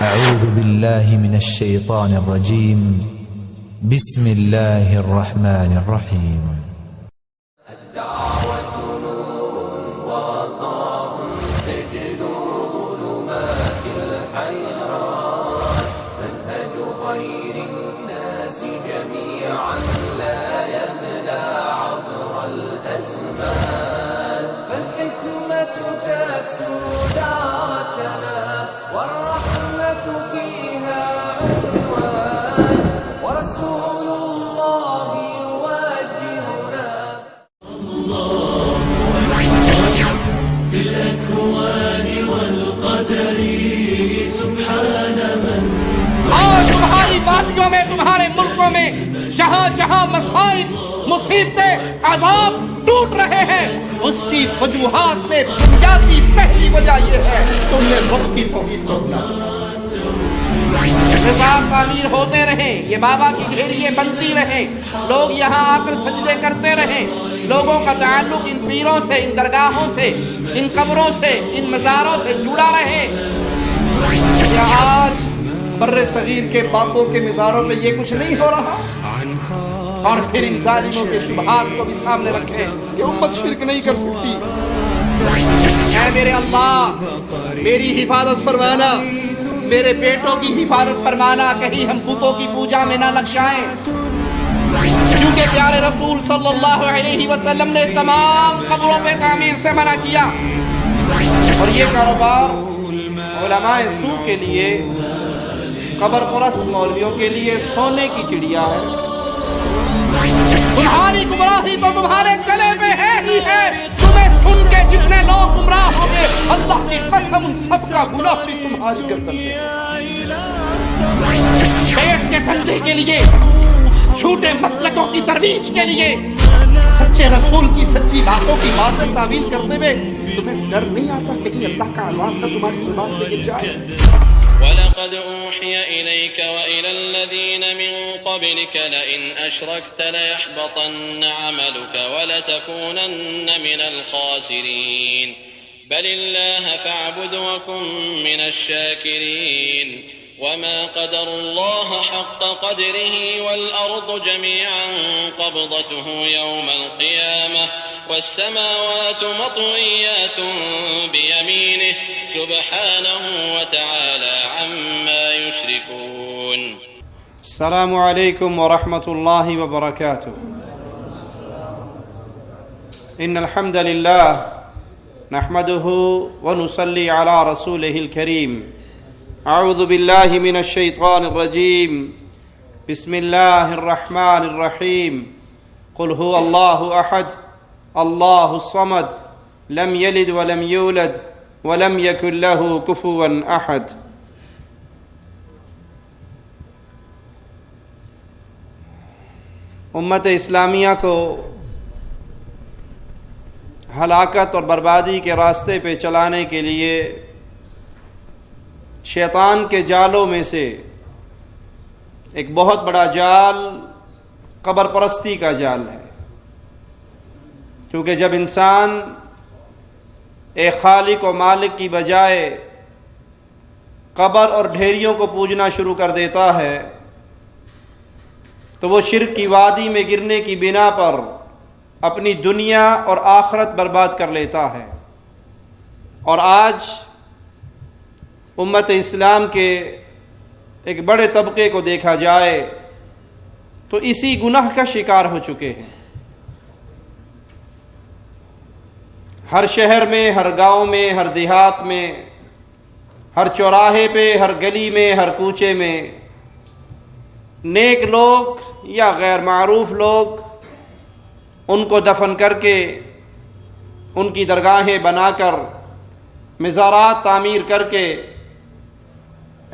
أعوذ بالله من الشيطان الرجيم. بسم الله الرحمن الرحيم. الدعوة نور وضاء تجلو ظلمات الحيران، منهج خير الناس جميعا لا يبلى عبر الأزمان، فالحكمة تكسو دعوتنا والرحمة فيها عنوان، ورسول الله يوجهنا. في الأكوان والقدر سبحان من. اور تمہاری وادیوں میں، تمہارے ملکوں میں جہاں جہاں مسائل، مصیبتیں، عذاب ٹوٹ رہے ہیں، اس کی وجوہات میں بنیادی پہلی وجہ یہ ہے تم نے وقت کی توحید کو بھولا۔ مزار تعمیر ہوتے رہیں، یہ بابا کی گھیریے بنتی رہیں، لوگ یہاں آ کر سجدے کرتے رہیں، لوگوں کا تعلق ان پیروں سے، ان درگاہوں سے، ان قبروں سے، ان مزاروں سے جڑا رہے۔ کیا آج بر صغیر کے باپوں کے مزاروں پہ یہ کچھ نہیں ہو رہا؟ اور پھر ان ظالموں کے شبہات کو بھی سامنے رکھیں کہ امت شرک نہیں کر سکتی۔ اے میرے اللہ، میری حفاظت فرمانا، میرے بیٹوں کی حفاظت فرمانا، کہیں ہم بتوں کی پوجا میں نہ لگ جائیں، کیونکہ پیارے رسول صلی اللہ علیہ وسلم نے تمام قبروں پہ تعمیر سے منع کیا۔ اور یہ کاروبار علماء سو کے لیے، قبر پرست مولویوں کے لیے سونے کی چڑیا ہے۔ تمہاری گمراہی تو تمہارے گلے میں ہے ہی ہے، تمہیں سن کے جتنے لوگ گمراہ ہوں گے، اللہ کی قسم ان سب کا گناہ بھی تمہاری گردن میں۔ پیٹ کے دھندے کے لیے، جھوٹے مسلکوں کی ترویج کے لیے، سچے رسول کی سچی باتوں کی باطل تعویل کرتے ہوئے تمہیں ڈر نہیں آتا کہیں اللہ کا عذاب نہ تمہاری زبان پہ گر جائے؟ وَلَقَدْ أُوحِيَ إِلَيْكَ وَإِلَى الَّذِينَ مِن قَبْلِكَ لَئِنْ أَشْرَكْتَ لَيَحْبَطَنَّ عَمَلُكَ وَلَتَكُونَنَّ مِنَ الْخَاسِرِينَ بَلِ اللَّهَ فَاعْبُدْ وَكُن مِّنَ الشَّاكِرِينَ وَمَا قَدَرُوا اللَّهَ حَقَّ قَدْرِهِ وَالْأَرْضُ جَمِيعًا قَبْضَتُهُ يَوْمَ الْقِيَامَةِ وَالسَّمَاوَاتُ مَطْوِيَّاتٌ بِيَمِينِهِ سبحانه وتعالى عما يشركون. السلام علیکم ورحمۃ اللہ وبرکاتہ۔ ان الحمد للہ نحمده ونصلي على رسوله الكريم. اعوذ باللہ من الشیطان الرجیم، بسم اللہ الرحمن الرحیم۔ قل هو اللہ احد اللہ الصمد لم یلد ولم یولد وَلَمْ يَكُنْ لَهُ كُفُوًا أَحَدٌ۔ امت اسلامیہ کو ہلاکت اور بربادی کے راستے پہ چلانے کے لیے شیطان کے جالوں میں سے ایک بہت بڑا جال قبر پرستی کا جال ہے، کیونکہ جب انسان ایک خالق و مالک کی بجائے قبر اور ڈھیریوں کو پوجنا شروع کر دیتا ہے تو وہ شرک کی وادی میں گرنے کی بنا پر اپنی دنیا اور آخرت برباد کر لیتا ہے۔ اور آج امت اسلام کے ایک بڑے طبقے کو دیکھا جائے تو اسی گناہ کا شکار ہو چکے ہیں۔ ہر شہر میں، ہر گاؤں میں، ہر دیہات میں، ہر چوراہے پہ، ہر گلی میں، ہر کوچے میں نیک لوگ یا غیر معروف لوگ ان کو دفن کر کے، ان کی درگاہیں بنا کر، مزارات تعمیر کر کے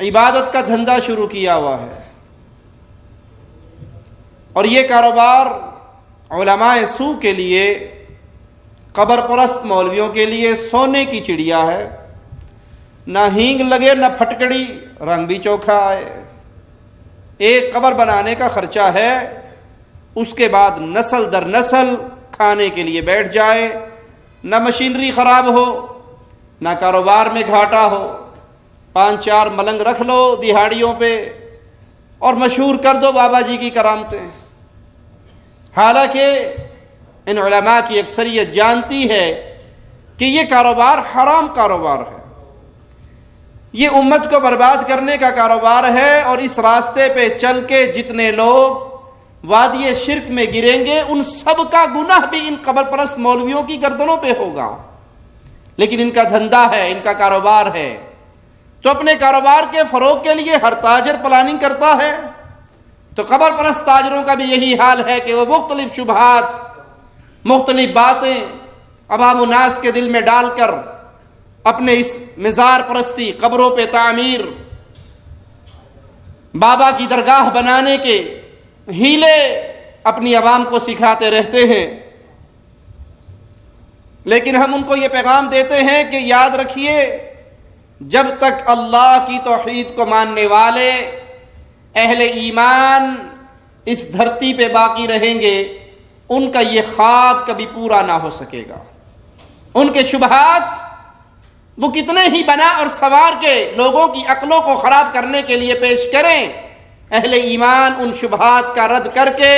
عبادت کا دھندا شروع کیا ہوا ہے۔ اور یہ کاروبار علماء سو کے لیے، قبر پرست مولویوں کے لیے سونے کی چڑیا ہے۔ نہ ہینگ لگے نہ پھٹکڑی، رنگ بھی چوکھا آئے۔ ایک قبر بنانے کا خرچہ ہے، اس کے بعد نسل در نسل کھانے کے لیے بیٹھ جائے، نہ مشینری خراب ہو، نہ کاروبار میں گھاٹا ہو، 5-4 ملنگ رکھ لو دہاڑیوں پہ اور مشہور کر دو بابا جی کی کرامتیں. حالانکہ ان علماء کی اکثریت جانتی ہے کہ یہ کاروبار حرام کاروبار ہے، یہ امت کو برباد کرنے کا کاروبار ہے، اور اس راستے پہ چل کے جتنے لوگ وادی شرک میں گریں گے ان سب کا گناہ بھی ان قبر پرست مولویوں کی گردنوں پہ ہوگا. لیکن ان کا دھندا ہے، ان کا کاروبار ہے، تو اپنے کاروبار کے فروغ کے لیے ہر تاجر پلاننگ کرتا ہے. تو قبر پرست تاجروں کا بھی یہی حال ہے کہ وہ مختلف شبہات، مختلف باتیں عوام الناس کے دل میں ڈال کر اپنے اس مزار پرستی، قبروں پہ تعمیر، بابا کی درگاہ بنانے کے ہیلے اپنی عوام کو سکھاتے رہتے ہیں. لیکن ہم ان کو یہ پیغام دیتے ہیں کہ یاد رکھیے، جب تک اللہ کی توحید کو ماننے والے اہل ایمان اس دھرتی پہ باقی رہیں گے، ان کا یہ خواب کبھی پورا نہ ہو سکے گا. ان کے شبہات وہ کتنے ہی بنا اور سوار کے لوگوں کی عقلوں کو خراب کرنے کے لیے پیش کریں، اہل ایمان ان شبہات کا رد کر کے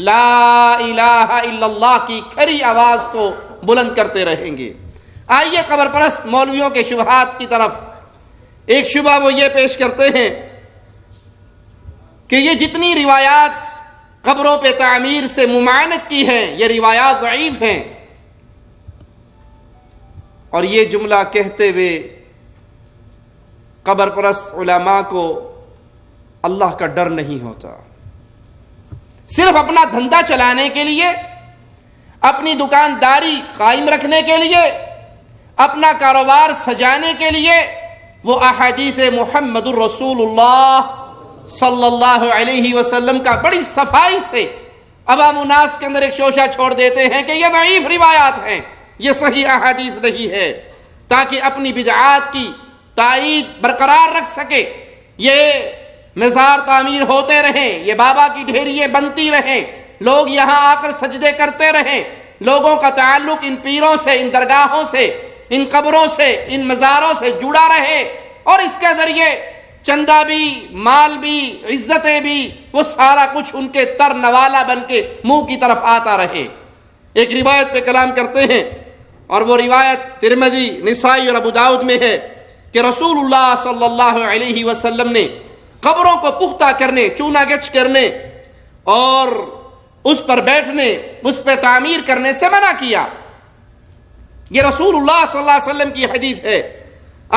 لا الہ الا اللہ کی کھری آواز کو بلند کرتے رہیں گے. آئیے قبر پرست مولویوں کے شبہات کی طرف. ایک شبہ وہ یہ پیش کرتے ہیں کہ یہ جتنی روایات قبروں پہ تعمیر سے ممانعت کی ہیں یہ روایات ضعیف ہیں. اور یہ جملہ کہتے ہوئے قبر پرست علماء کو اللہ کا ڈر نہیں ہوتا. صرف اپنا دھندا چلانے کے لیے، اپنی دکانداری قائم رکھنے کے لیے، اپنا کاروبار سجانے کے لیے وہ احادیث محمد الرسول اللہ صلی اللہ علیہ وسلم کا بڑی صفائی سے عوام الناس کے اندر ایک شوشہ چھوڑ دیتے ہیں کہ یہ ضعیف روایات ہیں، یہ صحیح احادیث نہیں ہے، تاکہ اپنی بدعات کی تائید برقرار رکھ سکے. یہ مزار تعمیر ہوتے رہیں، یہ بابا کی ڈھیریاں بنتی رہیں، لوگ یہاں آ کر سجدے کرتے رہیں، لوگوں کا تعلق ان پیروں سے، ان درگاہوں سے، ان قبروں سے، ان مزاروں سے جڑا رہے، اور اس کے ذریعے چندہ بھی، مال بھی، عزتیں بھی، وہ سارا کچھ ان کے تر نوالا بن کے منہ کی طرف آتا رہے. ایک روایت پہ کلام کرتے ہیں، اور وہ روایت ترمذی، نسائی اور ابو داؤد میں ہے کہ رسول اللہ صلی اللہ علیہ وسلم نے قبروں کو پختہ کرنے، چونا گچ کرنے اور اس پر بیٹھنے، اس پہ تعمیر کرنے سے منع کیا. یہ رسول اللہ صلی اللہ علیہ وسلم کی حدیث ہے،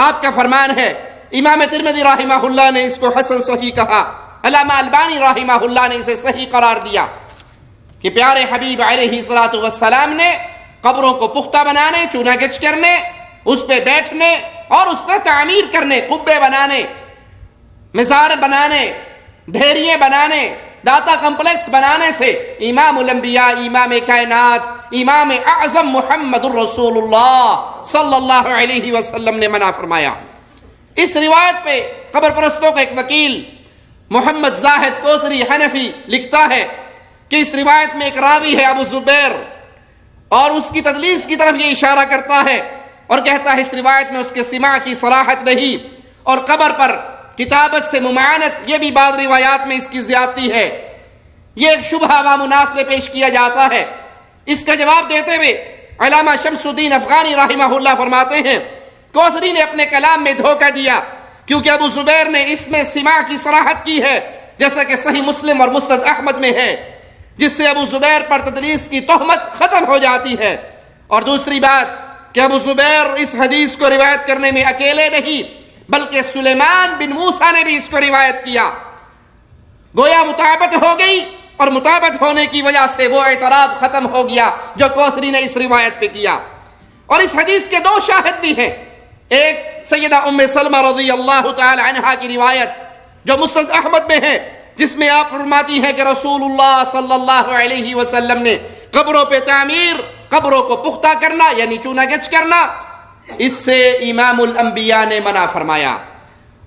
آپ کا فرمان ہے. امام ترمذی رحمہ اللہ نے اس کو حسن صحیح کہا، علامہ البانی رحمہ اللہ نے اسے صحیح قرار دیا کہ پیارے حبیب علیہ الصلوۃ والسلام نے قبروں کو پختہ بنانے، چونا گچ کرنے، اس پہ بیٹھنے اور اس پہ تعمیر کرنے، قبے بنانے، مزار بنانے، ڈھیریے بنانے، داتا کمپلیکس بنانے سے امام الانبیاء، امام کائنات، امام اعظم محمد الرسول اللہ صلی اللہ علیہ وسلم نے منع فرمایا. اس روایت پہ قبر پرستوں کا ایک وکیل محمد زاہد کوثری حنفی لکھتا ہے کہ اس روایت میں ایک راوی ہے ابو زبیر، اور اس کی تدلیس کی طرف یہ اشارہ کرتا ہے اور کہتا ہے اس روایت میں اس کے سماع کی صلاحت نہیں، اور قبر پر کتابت سے ممانعت یہ بھی بعض روایات میں اس کی زیادتی ہے. یہ ایک شبہ عوام الناس میں پیش کیا جاتا ہے. اس کا جواب دیتے ہوئے علامہ شمس الدین افغانی رحمہ اللہ فرماتے ہیں کوثری نے اپنے کلام میں دھوکہ دیا، کیونکہ ابو زبیر نے اس میں سماع کی صراحت کی ہے، جیسا کہ صحیح مسلم اور مسند احمد میں ہے، جس سے ابو زبیر پر تدلیس کی تہمت ختم ہو جاتی ہے. اور دوسری بات کہ ابو زبیر اس حدیث کو روایت کرنے میں اکیلے نہیں، بلکہ سلیمان بن موسیٰ نے بھی اس کو روایت کیا. گویا مطابقت ہو گئی، اور مطابقت ہونے کی وجہ سے وہ اعتراض ختم ہو گیا جو کوثری نے اس روایت پہ کیا. اور اس حدیث کے 2 شاہد بھی ہیں. ایک سیدہ ام سلمہ رضی اللہ تعالی عنہا کی روایت جو مسند احمد میں ہے، جس میں آپ فرماتی ہیں کہ رسول اللہ صلی اللہ علیہ وسلم نے قبروں پہ تعمیر، قبروں کو پختہ کرنا یعنی چونا گچ کرنا، اس سے امام الانبیاء نے منع فرمایا.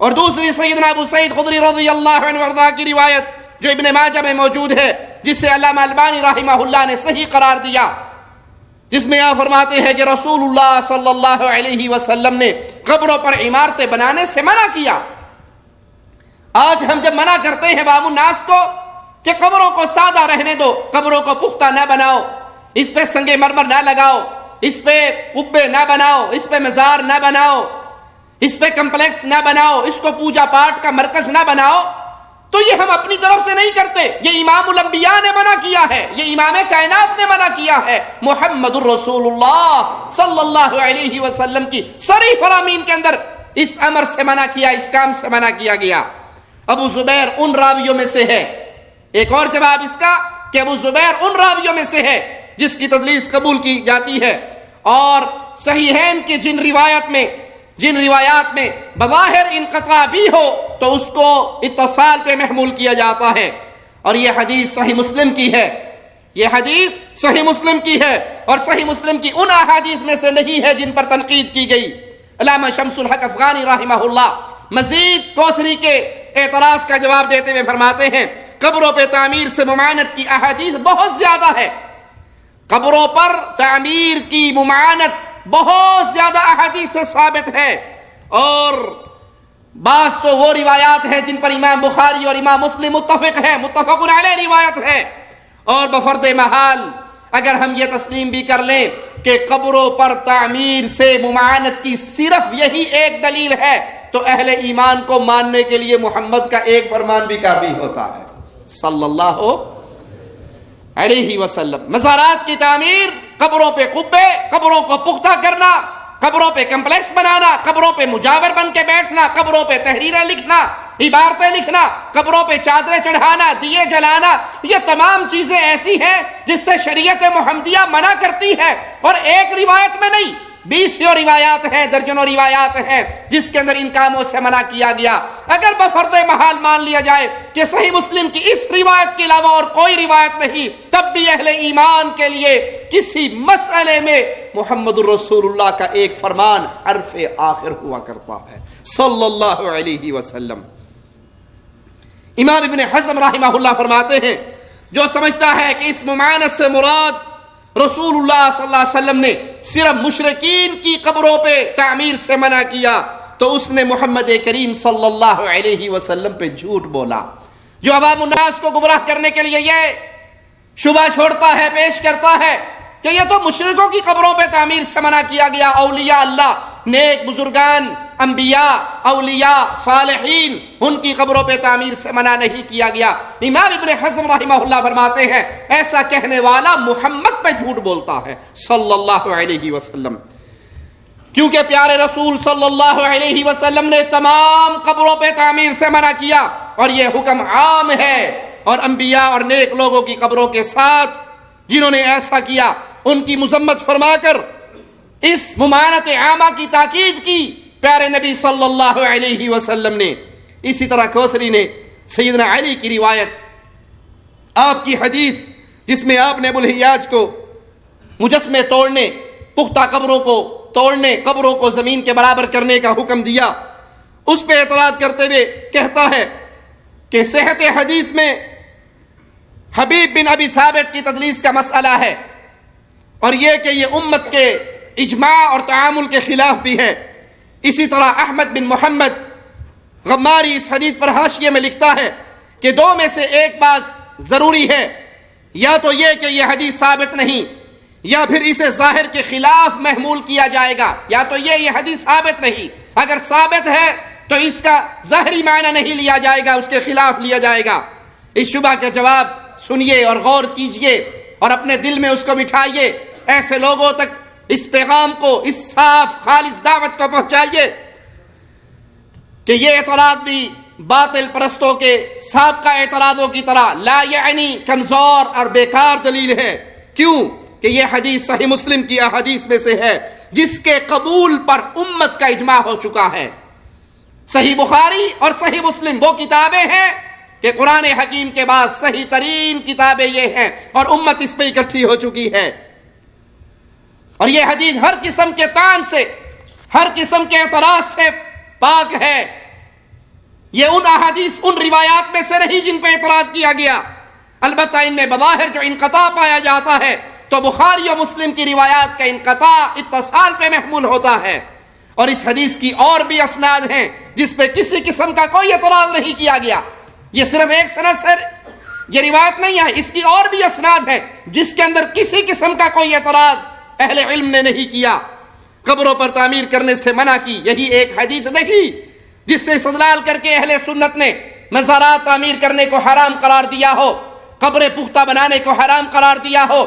اور دوسری سیدنا ابو سعید خدری رضی اللہ عنہ وارضاہ کی روایت جو ابن ماجہ میں موجود ہے، جس سے علامہ البانی رحمہ اللہ نے صحیح قرار دیا، جس میں آپ فرماتے ہیں کہ رسول اللہ صلی اللہ علیہ وسلم نے قبروں پر عمارتیں بنانے سے منع کیا۔ آج ہم جب منع کرتے ہیں عوام الناس کو کہ قبروں کو سادہ رہنے دو، قبروں کو پختہ نہ بناؤ، اس پہ سنگ مرمر نہ لگاؤ، اس پہ قبے نہ بناؤ، اس پہ مزار نہ بناؤ، اس پہ کمپلیکس نہ بناؤ، اس کو پوجا پاٹ کا مرکز نہ بناؤ، تو یہ ہم اپنی طرف سے نہیں کرتے، یہ امام الانبیاء نے منع کیا ہے، یہ امام کائنات نے منع کیا ہے۔ محمد الرسول اللہ صلی اللہ علیہ وسلم کی صریح فرامین کے اندر اس امر سے منع کیا، اس کام سے منع کیا گیا۔ ابو زبیر ان راویوں میں سے ہے، ایک اور جواب اس کا کہ ابو زبیر ان راویوں میں سے ہے جس کی تدلیس قبول کی جاتی ہے، اور صحیحین کی جن روایات میں بظاہر انقطاع بھی ہو تو اس کو اتصال پہ محمول کیا جاتا ہے، اور یہ حدیث صحیح مسلم کی ہے، یہ حدیث صحیح مسلم کی ہے، اور صحیح مسلم کی ان احادیث میں سے نہیں ہے جن پر تنقید کی گئی۔ علامہ شمس الحق افغانی رحمہ اللہ مزید کوثری کے اعتراض کا جواب دیتے ہوئے فرماتے ہیں قبروں پہ تعمیر سے ممانعت کی احادیث بہت زیادہ ہے، قبروں پر تعمیر کی ممانعت بہت زیادہ احادیث سے ثابت ہے، اور بعض تو وہ روایات ہیں جن پر امام بخاری اور امام مسلم متفق ہیں، متفق علیہ روایت ہے، اور بفرض محال اگر ہم یہ تسلیم بھی کر لیں کہ قبروں پر تعمیر سے ممانعت کی صرف یہی ایک دلیل ہے تو اہل ایمان کو ماننے کے لیے محمد کا ایک فرمان بھی کافی ہوتا ہے صلی اللہ علیہ وسلم۔ مزارات کی تعمیر، قبروں پہ قبے، قبروں کو پختہ کرنا، قبروں پہ کمپلیکس بنانا، قبروں پہ مجاور بن کے بیٹھنا، قبروں پہ تحریریں لکھنا، عبارتیں لکھنا، قبروں پہ چادریں چڑھانا، دیے جلانا، یہ تمام چیزیں ایسی ہیں جس سے شریعت محمدیہ منع کرتی ہے، اور ایک روایت میں نہیں، 20 روایات ہیں، درجنوں روایات ہیں جس کے اندر ان کاموں سے منع کیا گیا۔ اگر بفرض محال مان لیا جائے کہ صحیح مسلم کی اس روایت کے علاوہ اور کوئی روایت نہیں، تب بھی اہل ایمان کے لیے کسی مسئلے میں محمد الرسول اللہ کا ایک فرمان حرف آخر ہوا کرتا ہے صلی اللہ علیہ وسلم۔ امام ابن حزم رحمہ اللہ فرماتے ہیں جو سمجھتا ہے کہ اس ممانعت سے مراد رسول اللہ صلی اللہ علیہ وسلم نے صرف مشرکین کی قبروں پہ تعمیر سے منع کیا تو اس نے محمد کریم صلی اللہ علیہ وسلم پہ جھوٹ بولا۔ جو عوام الناس کو گمراہ کرنے کے لیے یہ شبہ چھوڑتا ہے، پیش کرتا ہے کہ یہ تو مشرکوں کی قبروں پہ تعمیر سے منع کیا گیا، اولیاء اللہ، نیک بزرگان، انبیاء، اولیاء، صالحین، ان کی قبروں پہ تعمیر سے منع نہیں کیا گیا۔ امام ابن حزم رحمہ اللہ فرماتے ہیں ایسا کہنے والا محمد پہ جھوٹ بولتا ہے صلی اللہ علیہ وسلم، کیونکہ پیارے رسول صلی اللہ علیہ وسلم نے تمام قبروں پہ تعمیر سے منع کیا، اور یہ حکم عام ہے، اور انبیاء اور نیک لوگوں کی قبروں کے ساتھ جنہوں نے ایسا کیا ان کی مذمت فرما کر اس ممانعت عامہ کی تاکید کی پیارے نبی صلی اللہ علیہ وسلم نے۔ اسی طرح کوثری نے سیدنا علی کی روایت، آپ کی حدیث جس میں آپ نے ابوالحیاج کو مجسمے توڑنے، پختہ قبروں کو توڑنے، قبروں کو زمین کے برابر کرنے کا حکم دیا، اس پہ اعتراض کرتے ہوئے کہتا ہے کہ صحت حدیث میں حبیب بن ابی ثابت کی تدلیس کا مسئلہ ہے، اور یہ کہ یہ امت کے اجماع اور تعامل کے خلاف بھی ہے۔ اسی طرح احمد بن محمد غماری اس حدیث پر حاشیے میں لکھتا ہے کہ دو میں سے ایک بات ضروری ہے، یا تو یہ کہ یہ حدیث ثابت نہیں، یا پھر اسے ظاہر کے خلاف محمول کیا جائے گا، یا تو یہ حدیث ثابت نہیں، اگر ثابت ہے تو اس کا ظاہری معنی نہیں لیا جائے گا، اس کے خلاف لیا جائے گا۔ اس شبہ کا جواب سنیے اور غور کیجئے اور اپنے دل میں اس کو بٹھائیے، ایسے لوگوں تک اس پیغام کو، اس صاف خالص دعوت کو پہنچائیے کہ یہ اعتراض بھی باطل پرستوں کے سابقہ اعتراضوں کی طرح لا یعنی کمزور اور بیکار دلیل ہے۔ کیوں کہ یہ حدیث صحیح مسلم کی احادیث میں سے ہے جس کے قبول پر امت کا اجماع ہو چکا ہے۔ صحیح بخاری اور صحیح مسلم وہ کتابیں ہیں کہ قرآن حکیم کے بعد صحیح ترین کتابیں یہ ہیں، اور امت اس پہ اکٹھی ہو چکی ہے، اور یہ حدیث ہر قسم کے طعن سے، ہر قسم کے اعتراض سے پاک ہے۔ یہ ان احادیث، ان روایات میں سے نہیں جن پہ اعتراض کیا گیا، البتہ ان میں بظاہر جو انقطاع پایا جاتا ہے تو بخاری و مسلم کی روایات کا انقطاع اتصال پہ محمول ہوتا ہے، اور اس حدیث کی اور بھی اسناد ہیں جس پہ کسی قسم کا کوئی اعتراض نہیں کیا گیا. یہ صرف ایک سند سے یہ روایت نہیں ہے، اس کی اور بھی اسناد ہے جس کے اندر کسی قسم کا کوئی اعتراض اہل علم نے نہیں کیا. قبروں پر تعمیر کرنے سے منع کی، یہی ایک حدیث نہیں جس سے استدلال کر کے اہل سنت نے مزارات تعمیر کرنے کو حرام قرار دیا ہو، قبریں پختہ بنانے کو حرام قرار دیا ہو،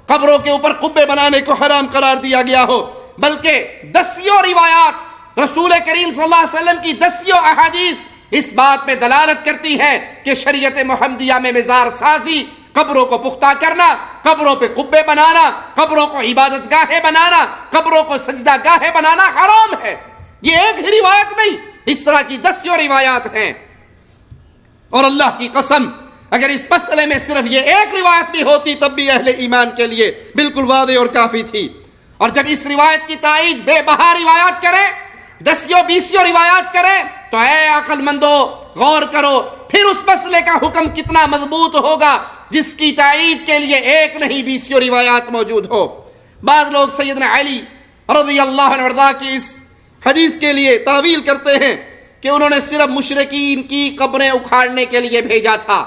قبروں کے اوپر قبے بنانے کو حرام قرار دیا گیا ہو، بلکہ دسیوں روایات رسول کریم صلی اللہ علیہ وسلم کی دسیوں احادیث اس بات پہ دلالت کرتی ہیں کہ شریعت محمدیہ میں مزار سازی، قبروں کو پختہ کرنا، قبروں پہ قبے بنانا، قبروں کو عبادت گاہیں بنانا، قبروں کو سجدہ گاہیں بنانا حرام ہے. یہ ایک ہی روایت نہیں، اس طرح کی دسیوں روایات ہیں. اور اللہ کی قسم اگر اس مسئلے میں صرف یہ ایک روایت بھی ہوتی تب بھی اہل ایمان کے لیے بالکل واضح اور کافی تھی. اور جب اس روایت کی تائید بے بہا روایات کرے، دسیوں بیسیوں روایات کرے، تو اے عقل مندو غور کرو پھر اس مسئلے کا حکم کتنا مضبوط ہوگا جس کی تائید کے لیے ایک نہیں بیسیوں روایات موجود ہو. بعض لوگ سیدنا علی رضی اللہ عنہ وارضاہ کی اس حدیث کے لیے تعویل کرتے ہیں کہ انہوں نے صرف مشرکین کی قبریں اکھاڑنے کے لیے بھیجا تھا.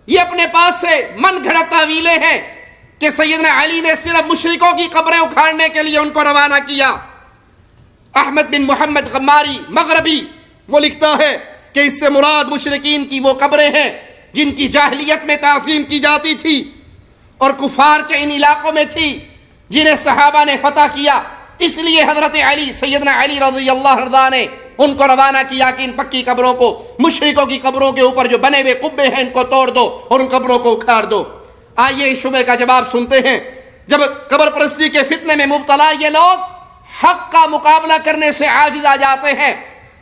یہ اپنے پاس سے من گھڑت تعویلیں ہیں کہ سیدنا علی نے صرف مشرکوں کی قبریں اکھاڑنے کے لیے ان کو روانہ کیا. احمد بن محمد غماری مغربی وہ لکھتا ہے کہ اس سے مراد مشرکین کی وہ قبریں ہیں جن کی جاہلیت میں تعظیم کی جاتی تھی اور کفار کے ان علاقوں میں تھی جنہیں صحابہ نے فتح کیا. اس لیے حضرت علی سیدنا علی رضی اللہ عنہ نے ان کو روانہ کیا کہ ان پکی قبروں کو، مشرکوں کی قبروں کے اوپر جو بنے ہوئے قبے ہیں ان کو توڑ دو اور ان قبروں کو اکھاڑ دو. آئیے اس شبہ کا جواب سنتے ہیں. جب قبر پرستی کے فتنے میں مبتلا یہ لوگ حق کا مقابلہ کرنے سے عاجز آ جاتے ہیں،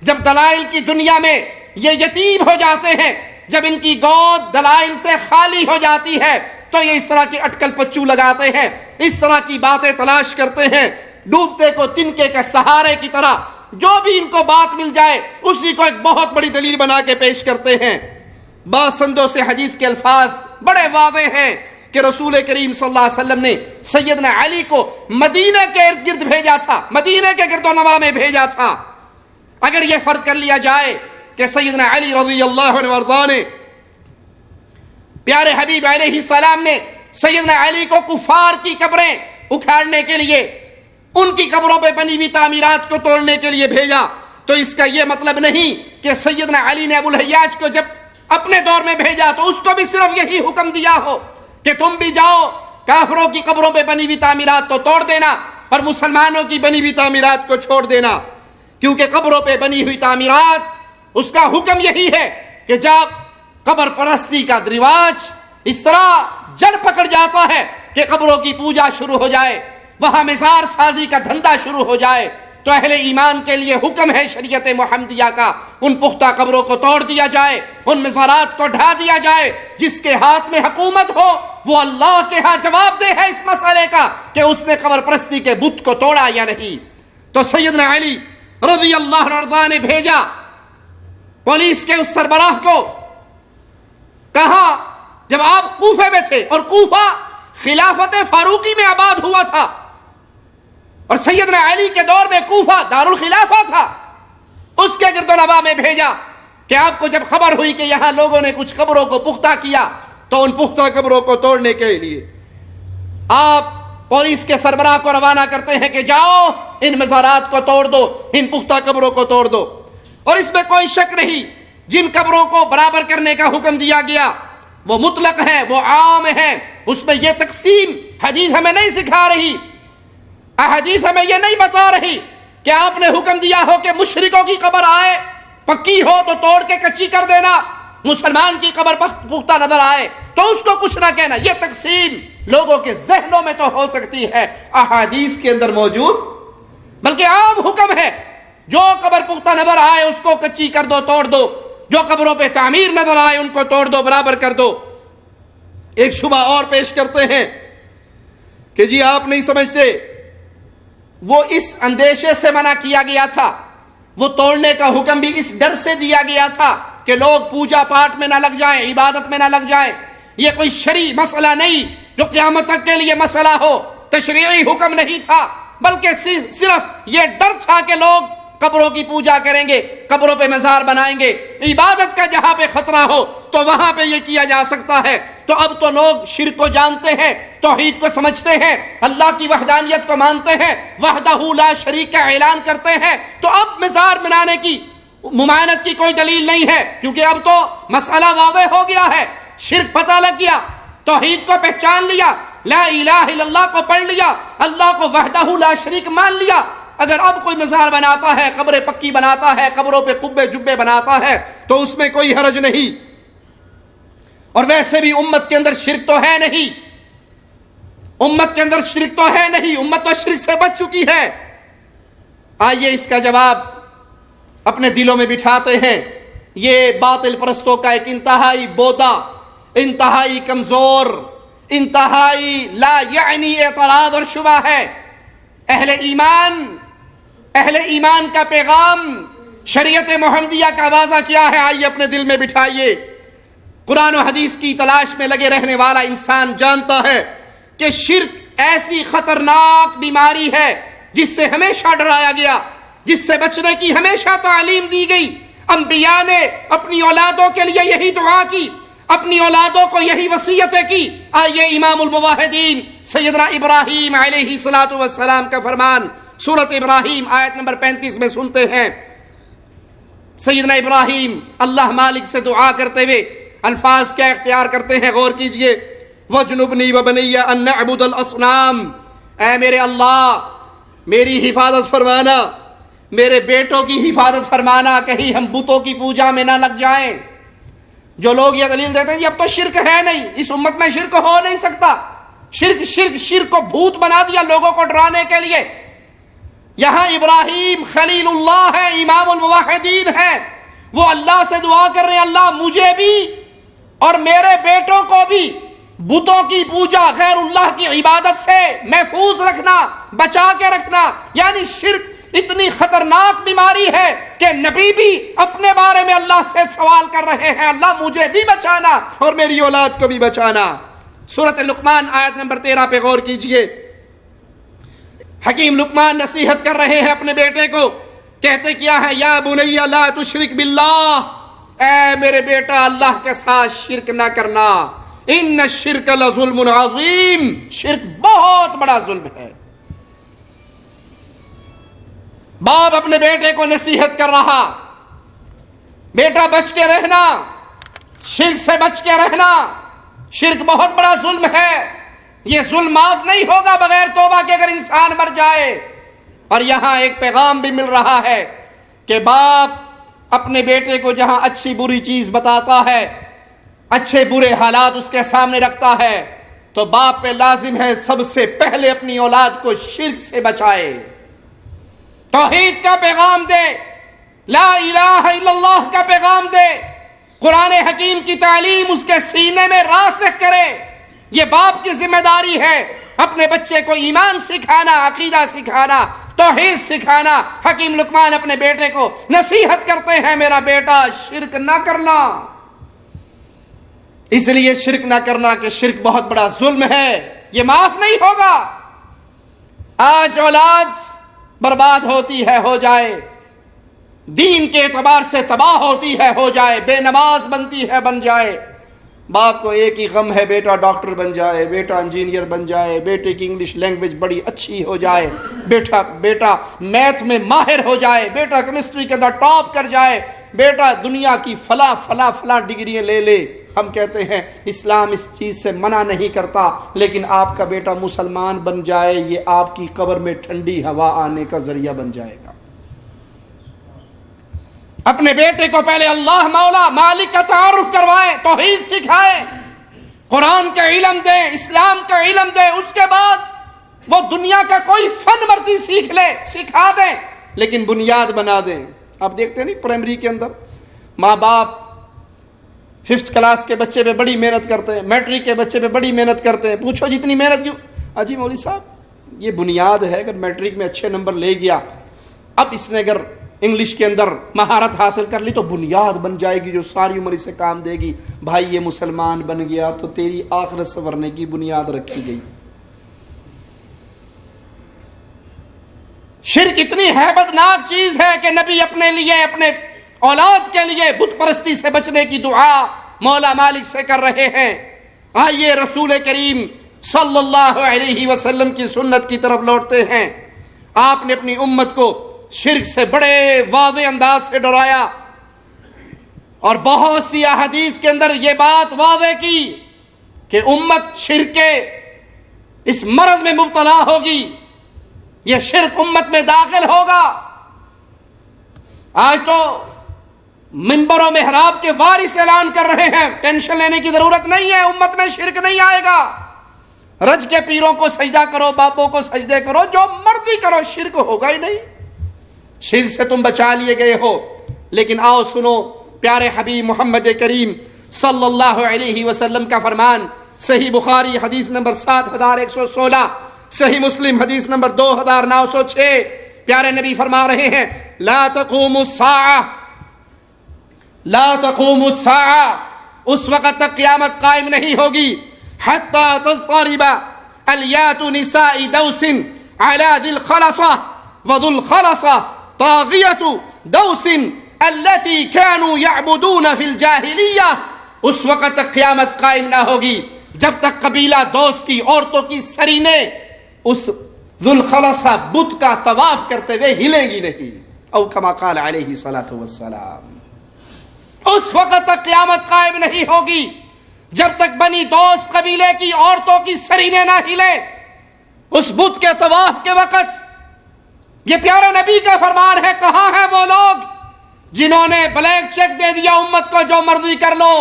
جب دلائل کی دنیا میں یہ یتیم ہو جاتے ہیں، جب ان کی گود دلائل سے خالی ہو جاتی ہے، تو یہ اس طرح کی اٹکل پچو لگاتے ہیں، اس طرح کی باتیں تلاش کرتے ہیں، ڈوبتے کو تنکے کے سہارے کی طرح جو بھی ان کو بات مل جائے اسی کو ایک بہت بڑی دلیل بنا کے پیش کرتے ہیں. بعض سندوں سے حدیث کے الفاظ بڑے واضح ہیں کہ رسول کریم صلی اللہ علیہ وسلم نے سیدنا علی کو مدینہ کے ارد گرد بھیجا تھا، مدینہ کے گرد و نواح میں بھیجا تھا. اگر یہ فرض کر لیا جائے کہ سیدنا علی رضی اللہ عنہ وارضاہ نے، پیارے حبیب علیہ السلام نے سیدنا علی کو کفار کی قبریں اکھاڑنے کے لیے، ان کی قبروں پہ بنی ہوئی تعمیرات کو توڑنے کے لیے بھیجا، تو اس کا یہ مطلب نہیں کہ سیدنا علی نے ابو الحیاج کو جب اپنے دور میں بھیجا تو اس کو بھی صرف یہی حکم دیا ہو کہ تم بھی جاؤ کافروں کی قبروں پہ بنی ہوئی تعمیرات تو توڑ دینا اور مسلمانوں کی بنی ہوئی تعمیرات کو چھوڑ دینا. کیونکہ قبروں پہ بنی ہوئی تعمیرات اس کا حکم یہی ہے کہ جب قبر پرستی کا رواج اس طرح جڑ پکڑ جاتا ہے کہ قبروں کی پوجا شروع ہو جائے، وہاں مزار سازی کا دھندا شروع ہو جائے، تو اہل ایمان کے لیے حکم ہے شریعت محمدیہ کا ان پختہ قبروں کو توڑ دیا جائے، ان مزارات کو ڈھا دیا جائے. جس کے ہاتھ میں حکومت ہو وہ اللہ کے ہاں جواب دہ ہے اس مسئلے کا کہ اس نے قبر پرستی کے بت کو توڑا یا نہیں. تو سیدنا علی رضی اللہ عنہ نے بھیجا پولیس کے اس سربراہ کو، کہا جب آپ کوفے میں تھے اور کوفہ خلافت فاروقی میں آباد ہوا تھا اور سیدنا علی کے دور میں کوفہ دارالخلافہ تھا، اس کے گرد و نواح میں بھیجا کہ آپ کو جب خبر ہوئی کہ یہاں لوگوں نے کچھ قبروں کو پختہ کیا تو ان پختہ قبروں کو توڑنے کے لیے آپ پولیس کے سربراہ کو روانہ کرتے ہیں کہ جاؤ ان مزارات کو توڑ دو، ان پختہ قبروں کو توڑ دو. اور اس میں کوئی شک نہیں جن قبروں کو برابر کرنے کا حکم دیا گیا وہ مطلق ہے، وہ عام ہے، اس میں یہ تقسیم حدیث ہمیں نہیں سکھا رہی، احادیث ہمیں یہ نہیں بتا رہی کہ آپ نے حکم دیا ہو کہ مشرکوں کی قبر آئے پکی ہو تو توڑ کے کچی کر دینا، مسلمان کی قبر پختہ نظر آئے تو اس کو کچھ نہ کہنا. یہ تقسیم لوگوں کے ذہنوں میں تو ہو سکتی ہے، احادیث کے اندر موجود بلکہ عام حکم ہے، جو قبر پختہ نظر آئے اس کو کچی کر دو، توڑ دو، جو قبروں پہ تعمیر نظر آئے ان کو توڑ دو، برابر کر دو. ایک شبہ اور پیش کرتے ہیں کہ جی آپ نہیں سمجھتے، وہ اس اندیشے سے منع کیا گیا تھا، وہ توڑنے کا حکم بھی اس ڈر سے دیا گیا تھا کہ لوگ پوجا پاٹ میں نہ لگ جائیں، عبادت میں نہ لگ جائیں. یہ کوئی شرعی مسئلہ نہیں جو قیامت تک کے لیے مسئلہ ہو، تشریعی حکم نہیں تھا، بلکہ صرف یہ ڈر تھا کہ لوگ قبروں کی پوجا کریں گے، قبروں پہ مزار بنائیں گے، عبادت کا جہاں پہ خطرہ ہو تو وہاں پہ یہ کیا جا سکتا ہے۔ تو اب تو لوگ شرک کو جانتے ہیں، توحید کو سمجھتے ہیں، اللہ کی وحدانیت کو مانتے ہیں، وحدہ لا شریک کا اعلان کرتے ہیں۔ تو اب مزار بنانے کی ممانعت کی کوئی دلیل نہیں ہے، کیونکہ اب تو مسئلہ واضح ہو گیا ہے، شرک پتہ لگ گیا، توحید کو پہچان لیا، لا الہ الا اللہ کو پڑھ لیا، اللہ کو وحدہ لا شریک مان لیا۔ اگر اب کوئی مزار بناتا ہے، قبریں پکی بناتا ہے، قبروں پہ قبے جبے بناتا ہے تو اس میں کوئی حرج نہیں، اور ویسے بھی امت کے اندر شرک تو ہے نہیں، امت کے اندر شرک تو ہے نہیں، امت تو شرک سے بچ چکی ہے۔ آئیے اس کا جواب اپنے دلوں میں بٹھاتے ہیں۔ یہ باطل پرستوں کا ایک انتہائی بودا، انتہائی کمزور، انتہائی لا یعنی اعتراض اور شبہ ہے۔ اہل ایمان کا پیغام شریعت محمدیہ کا واضح کیا ہے، آئیے اپنے دل میں بٹھائیے۔ قرآن و حدیث کی تلاش میں لگے رہنے والا انسان جانتا ہے کہ شرک ایسی خطرناک بیماری ہے جس سے ہمیشہ ڈرایا گیا، جس سے بچنے کی ہمیشہ تعلیم دی گئی۔ انبیاء نے اپنی اولادوں کے لیے یہی دعا کی، اپنی اولادوں کو یہی وصیتیں کی۔ آئیے امام الموحدین سیدنا ابراہیم علیہ السلام کا فرمان سورۃ ابراہیم آیت نمبر 35 میں سنتے ہیں۔ سیدنا ابراہیم اللہ مالک سے دعا کرتے ہوئے الفاظ کیا اختیار کرتے ہیں، غور کیجئے۔ وَجْنُبْنِي وَبَنِيَّ أَن نَعْبُدَ الْأَصْنَامَ، اے میرے اللہ میری حفاظت فرمانا، میرے بیٹوں کی حفاظت فرمانا، کہیں ہم بتوں کی پوجا میں نہ لگ جائیں۔ جو لوگ یہ دلیل دیتے ہیں کہ اب تو شرک ہے نہیں، اس امت میں شرک ہو نہیں سکتا، شرک کو بھوت بنا دیا لوگوں کو ڈرانے کے لیے۔ یہاں ابراہیم خلیل اللہ ہے، امام الموحدین ہے، وہ اللہ سے دعا کر رہے ہیں، اللہ مجھے بھی اور میرے بیٹوں کو بھی بتوں کی پوجا، غیر اللہ کی عبادت سے محفوظ رکھنا، بچا کے رکھنا۔ یعنی شرک اتنی خطرناک بیماری ہے کہ نبی بھی اپنے بارے میں اللہ سے سوال کر رہے ہیں، اللہ مجھے بھی بچانا اور میری اولاد کو بھی بچانا۔ سورۃ لقمان آیت نمبر 13 پہ غور کیجئے۔ حکیم لقمان نصیحت کر رہے ہیں اپنے بیٹے کو، کہتے کیا ہے، یا بنی لا تشرک باللہ، اے میرے بیٹا اللہ کے ساتھ شرک نہ کرنا، ان الشرک لظلم عظیم، شرک بہت بڑا ظلم ہے۔ باپ اپنے بیٹے کو نصیحت کر رہا، بیٹا بچ کے رہنا، شرک سے بچ کے رہنا، شرک بہت بڑا ظلم ہے، یہ ظلم معاف نہیں ہوگا بغیر توبہ کے اگر انسان مر جائے۔ اور یہاں ایک پیغام بھی مل رہا ہے کہ باپ اپنے بیٹے کو جہاں اچھی بری چیز بتاتا ہے، اچھے برے حالات اس کے سامنے رکھتا ہے، تو باپ پہ لازم ہے سب سے پہلے اپنی اولاد کو شرک سے بچائے، توحید کا پیغام دے، لا الہ الا اللہ کا پیغام دے، قرآن حکیم کی تعلیم اس کے سینے میں راسخ کرے۔ یہ باپ کی ذمہ داری ہے اپنے بچے کو ایمان سکھانا، عقیدہ سکھانا، توحید سکھانا۔ حکیم لقمان اپنے بیٹے کو نصیحت کرتے ہیں، میرا بیٹا شرک نہ کرنا، اس لیے شرک نہ کرنا کہ شرک بہت بڑا ظلم ہے، یہ معاف نہیں ہوگا۔ آج اولاد برباد ہوتی ہے، ہو جائے، دین کے اعتبار سے تباہ ہوتی ہے، ہو جائے، بے نماز بنتی ہے، بن جائے۔ باپ کو ایک ہی غم ہے، بیٹا ڈاکٹر بن جائے، بیٹا انجینئر بن جائے، بیٹے کی انگلش لینگویج بڑی اچھی ہو جائے، بیٹا میتھ میں ماہر ہو جائے، بیٹا کیمسٹری کے اندر ٹاپ کر جائے، بیٹا دنیا کی فلاں ڈگریاں لے لے۔ ہم کہتے ہیں اسلام اس چیز سے منع نہیں کرتا، لیکن آپ کا بیٹا مسلمان بن جائے، یہ آپ کی قبر میں ٹھنڈی ہوا آنے کا ذریعہ بن جائے گا۔ اپنے بیٹے کو پہلے اللہ مولا مالک کا تعارف کروائیں، توحید سکھائیں، قرآن کا علم دیں، اسلام کا علم دیں، اس کے بعد وہ دنیا کا کوئی فن مرضی سیکھ لے، سکھا دیں، لیکن بنیاد بنا دیں۔ آپ دیکھتے نہیں پرائمری کے اندر ماں باپ 5th کلاس کے بچے پہ بڑی محنت کرتے ہیں، میٹرک کے بچے پہ بڑی محنت کرتے ہیں، پوچھو جتنی محنت کیوں؟ اجی مولوی صاحب یہ بنیاد ہے، اگر میٹرک میں اچھے نمبر لے گیا، اب اس نے اگر انگلش کے اندر مہارت حاصل کر لی تو بنیاد بن جائے گی جو ساری عمر اسے کام دے گی۔ بھائی یہ مسلمان بن گیا تو تیری آخرت سنورنے کی بنیاد رکھی گئی۔ شرک اتنی ہیبت ناک چیز ہے کہ نبی اپنے لیے، اپنے اولاد کے لیے بت پرستی سے بچنے کی دعا مولا مالک سے کر رہے ہیں۔ آئیے رسول کریم صلی اللہ علیہ وسلم کی سنت کی طرف لوٹتے ہیں۔ آپ نے اپنی امت کو شرک سے بڑے واضح انداز سے ڈرایا، اور بہت سی احادیث کے اندر یہ بات واضح کی کہ امت شرک کے اس مرض میں مبتلا ہوگی، یہ شرک امت میں داخل ہوگا۔ آج تو منبر و محراب کے وارث اعلان کر رہے ہیں، ٹینشن لینے کی ضرورت نہیں ہے، امت میں شرک نہیں آئے گا۔ رج کے پیروں کو سجدہ کرو، باپوں کو سجدے کرو، جو مرضی کرو، شرک ہوگا ہی نہیں۔ شرک سے تم بچا لیے گئے ہو۔ لیکن آؤ سنو پیارے حبیب محمد کریم صلی اللہ علیہ وسلم کا فرمان، صحیح بخاری حدیث نمبر 7116، صحیح مسلم حدیث نمبر 2906۔ پیارے نبی فرما رہے ہیں، لا تقوم الساعہ، لا تقوم الساعہ، اس وقت تک قیامت قائم نہیں ہوگی، حتی تضطرب الیات نساء دوس علی ذی الخلصہ وذو الخلصہ طاغیۃ دوس التي كانوا يعبدون في الجاہلیہ۔ اس وقت تک قیامت قائم نہ ہوگی جب تک قبیلہ دوس کی عورتوں کی سرینے اس ذو الخلصہ بت کا طواف کرتے ہوئے ہلیں گی نہیں، او کما قال علیہ الصلوۃ والسلام۔ اس وقت تک قیامت قائم نہیں ہوگی جب تک بنی دوس قبیلے کی عورتوں کی سرینے نہ ہلیں اس بت کے طواف کے وقت۔ یہ پیارے نبی کا فرمان ہے۔ کہاں ہیں وہ لوگ جنہوں نے بلینک چیک دے دیا امت کو، جو مرضی کر لو،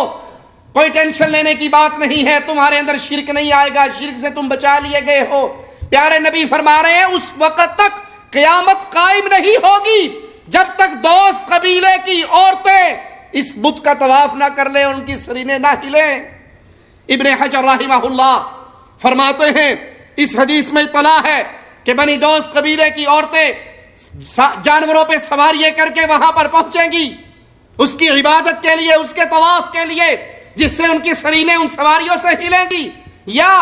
کوئی ٹینشن لینے کی بات نہیں ہے، تمہارے اندر شرک نہیں آئے گا، شرک سے تم بچا لیے گئے ہو۔ پیارے نبی فرما رہے ہیں اس وقت تک قیامت قائم نہیں ہوگی جب تک دوس قبیلے کی عورتیں اس بت کا طواف نہ کر لیں، ان کی سرینے نہ ہلیں۔ ابن حجر رحمہ اللہ فرماتے ہیں اس حدیث میں اطلاع ہے کہ بنی دوس قبیلے کی عورتیں جانوروں پہ سواریاں کر کے وہاں پر پہنچیں گی اس کی عبادت کے لیے، اس کے طواف کے لیے، جس سے ان کی سرینے ان سواریوں سے ہلیں گی۔ یا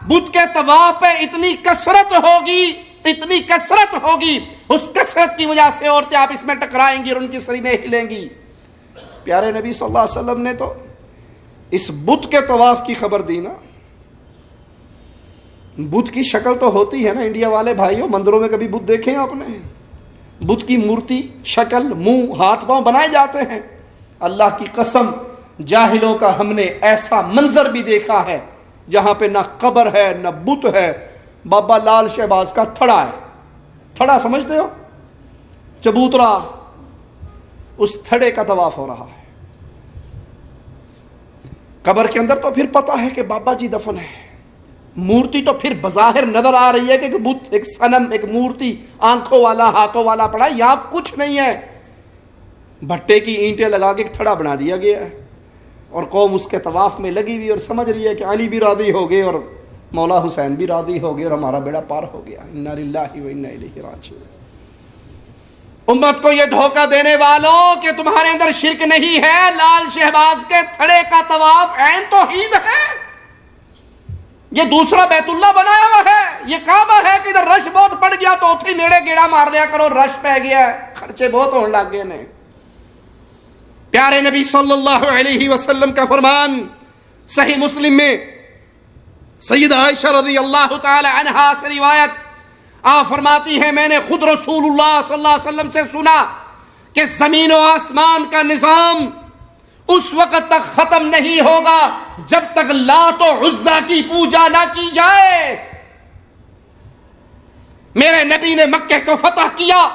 بت کے طواف پہ اتنی کثرت ہوگی، اتنی کثرت ہوگی، اس کثرت کی وجہ سے عورتیں آپس میں ٹکرائیں گی اور ان کی سرینے ہلیں گی۔ پیارے نبی صلی اللہ علیہ وسلم نے تو اس بت کے طواف کی خبر دی نا۔ بت کی شکل تو ہوتی ہے نا، انڈیا والے بھائیوں، مندروں میں کبھی بت دیکھے ہیں آپ نے؟ بت کی مورتی، شکل، منہ، ہاتھ پاؤں بنائے جاتے ہیں۔ اللہ کی قسم جاہلوں کا ہم نے ایسا منظر بھی دیکھا ہے جہاں پہ نہ قبر ہے نہ بت ہے، بابا لال شہباز کا تھڑا ہے۔ تھڑا سمجھتے ہو؟ چبوترا، اس تھڑے کا طواف ہو رہا ہے۔ قبر کے اندر تو پھر پتہ ہے کہ بابا جی دفن ہے، مورتی تو پھر بظاہر نظر آ رہی ہے کہ بت، ایک صنم، ایک مورتی، آنکھوں والا، ہاتھوں والا پڑا ہے، یہاں کچھ نہیں ہے۔ بھٹے کی اینٹیں لگا کے ایک تھڑا بنا دیا گیا ہے اور قوم اس کے طواف میں لگی ہوئی اور سمجھ رہی ہے کہ علی بھی راضی ہو گئے اور مولا حسین بھی راضی ہو گئے اور ہمارا بیڑا پار ہو گیا۔ انا للہ و انا الیہ راجعون۔ امت کو یہ دھوکہ دینے والوں کہ تمہارے اندر شرک نہیں ہے، لال شہباز کے تھڑے کا طواف عین توحید ہے۔ یہ دوسرا بیت اللہ بنایا ہوا ہے، یہ کعبہ ہے کہ ادھر رش بہت پڑ گیا تو اتھی نیڑے گیڑا مار لیا کرو، رش پہ گیا ہے، خرچے بہت ہونے لگ گئے نے۔ پیارے نبی صلی اللہ علیہ وسلم کا فرمان صحیح مسلم میں سیدہ عائشہ رضی اللہ تعالی عنہا سے روایت، آپ فرماتی ہیں میں نے خود رسول اللہ صلی اللہ علیہ وسلم سے سنا کہ زمین و آسمان کا نظام اس وقت تک ختم نہیں ہوگا جب تک لات و عزا کی پوجا نہ کی جائے۔ میرے نبی نے مکہ کو فتح کیا،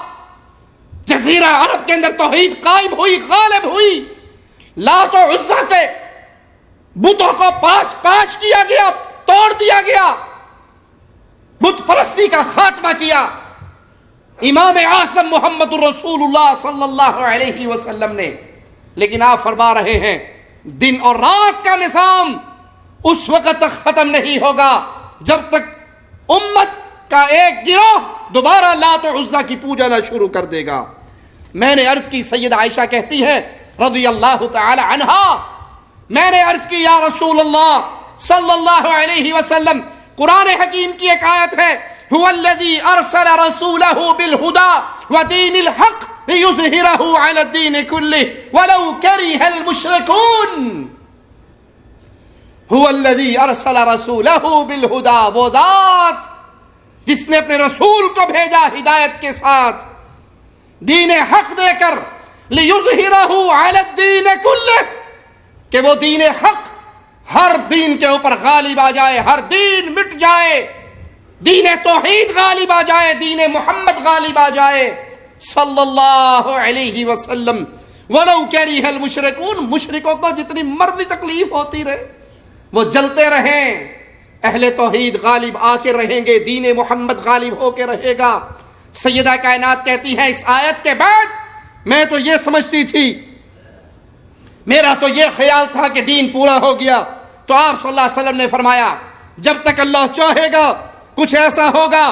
جزیرہ عرب کے اندر توحید قائم ہوئی، غالب ہوئی، لات و عزا کے بتوں کو پاش پاش کیا گیا، توڑ دیا گیا، بت پرستی کا خاتمہ کیا امام اعظم محمد الرسول اللہ صلی اللہ علیہ وسلم نے۔ لیکن آپ فرما رہے ہیں دن اور رات کا نظام اس وقت تک ختم نہیں ہوگا جب تک امت کا ایک گروہ دوبارہ لات و عزا کی پوجا نہ شروع کر دے گا۔ میں نے عرض کی، سید عائشہ کہتی ہیں رضی اللہ تعالی عنہا، میں نے عرض کی یا رسول اللہ صلی اللہ علیہ وسلم، قرآن حکیم کی ایک آیت ہے هو الذي ارسل رسوله بالهدى ودين الحق ليظهره على الدين كله ولو كره المشركون. هو الذي ارسل رسوله بالهدى، وہ ذات جس نے اپنے رسول کو بھیجا ہدایت کے ساتھ، دین حق دے کر، لِيُظْهِرَهُ عَلَى الدِّينِ كُلِّهِ، کہ وہ دین حق ہر دین کے اوپر غالب آ جائے، ہر دین مٹ جائے، دین توحید غالب آ جائے، دین محمد غالب آ جائے صلی اللہ علیہ وسلم۔ وَلَوْ كَرِهَ الْمُشْرِكُونَ، مشرکوں کو جتنی مرضی تکلیف ہوتی رہے وہ جلتے رہیں، اہل توحید غالب آ کے رہیں گے، دین محمد غالب ہو کے رہے گا۔ سیدہ کائنات کہتی ہیں اس آیت کے بعد میں تو یہ سمجھتی تھی، میرا تو یہ خیال تھا کہ دین پورا ہو گیا، تو آپ صلی اللہ علیہ وسلم نے فرمایا جب تک اللہ چاہے گا کچھ ایسا ہوگا،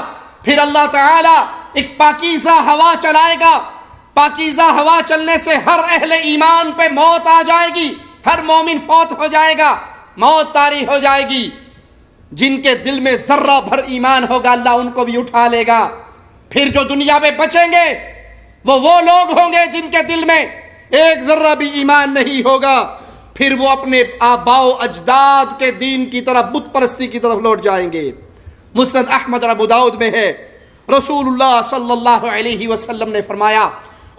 پھر اللہ تعالی ایک پاکیزہ ہوا چلائے گا، پاکیزہ ہوا چلنے سے ہر اہل ایمان پہ موت آ جائے گی، ہر مومن فوت ہو جائے گا، موت طاری ہو جائے گی۔ جن کے دل میں ذرہ بھر ایمان ہوگا اللہ ان کو بھی اٹھا لے گا۔ پھر جو دنیا میں بچیں گے وہ لوگ ہوں گے جن کے دل میں ایک ذرہ بھی ایمان نہیں ہوگا، پھر وہ اپنے آباء و اجداد کے دین کی طرف، بت پرستی کی طرف لوٹ جائیں گے۔ مسند احمد اور ابو داؤد میں ہے، رسول اللہ صلی اللہ علیہ وسلم نے فرمایا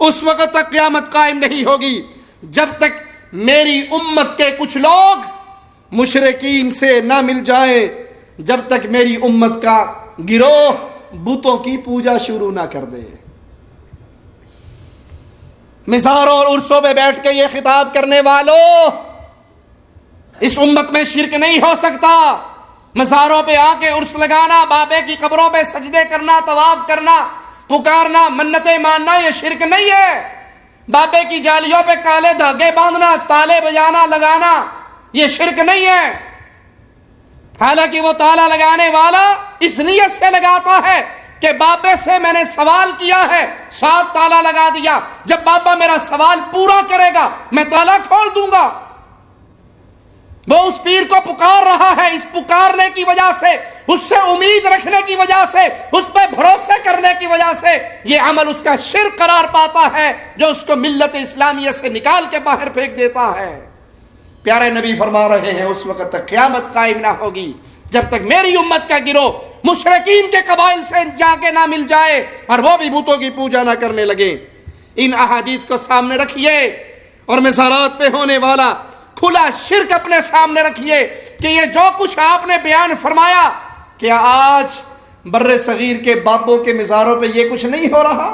اس وقت تک قیامت قائم نہیں ہوگی جب تک میری امت کے کچھ لوگ مشرکین سے نہ مل جائیں، جب تک میری امت کا گروہ بتوں کی پوجا شروع نہ کر دے۔ مزاروں اور عرسوں پہ بیٹھ کے یہ خطاب کرنے والوں، اس امت میں شرک نہیں ہو سکتا۔ مزاروں پہ آ کے عرس لگانا، بابے کی قبروں پہ سجدے کرنا، طواف کرنا، پکارنا، منتیں ماننا، یہ شرک نہیں ہے۔ بابے کی جالیوں پہ کالے دھاگے باندھنا، تالے بجانا، لگانا، یہ شرک نہیں ہے۔ حالانکہ وہ تالا لگانے والا اس نیت سے لگاتا ہے کہ بابے سے میں نے سوال کیا ہے، 7 تالا لگا دیا، جب بابا میرا سوال پورا کرے گا میں تالا کھول دوں گا۔ وہ اس پیر کو پکار رہا ہے، اس پکارنے کی وجہ سے، اس سے امید رکھنے کی وجہ سے، اس پہ بھروسے کرنے کی وجہ سے یہ عمل اس کا شرک قرار پاتا ہے جو اس کو ملت اسلامیہ سے نکال کے باہر پھینک دیتا ہے۔ پیارے نبی فرما رہے ہیں اس وقت تک قیامت قائم نہ ہوگی جب تک میری امت کا گروہ مشرکین کے قبائل سے جا کے نہ مل جائے اور وہ بھی بتوں کی پوجا نہ کرنے لگے۔ ان احادیث کو سامنے رکھیے اور مزارات پہ ہونے والا کھلا شرک اپنے سامنے رکھیے کہ یہ جو کچھ آپ نے بیان فرمایا، کیا آج بر صغیر کے بابوں کے مزاروں پہ یہ کچھ نہیں ہو رہا؟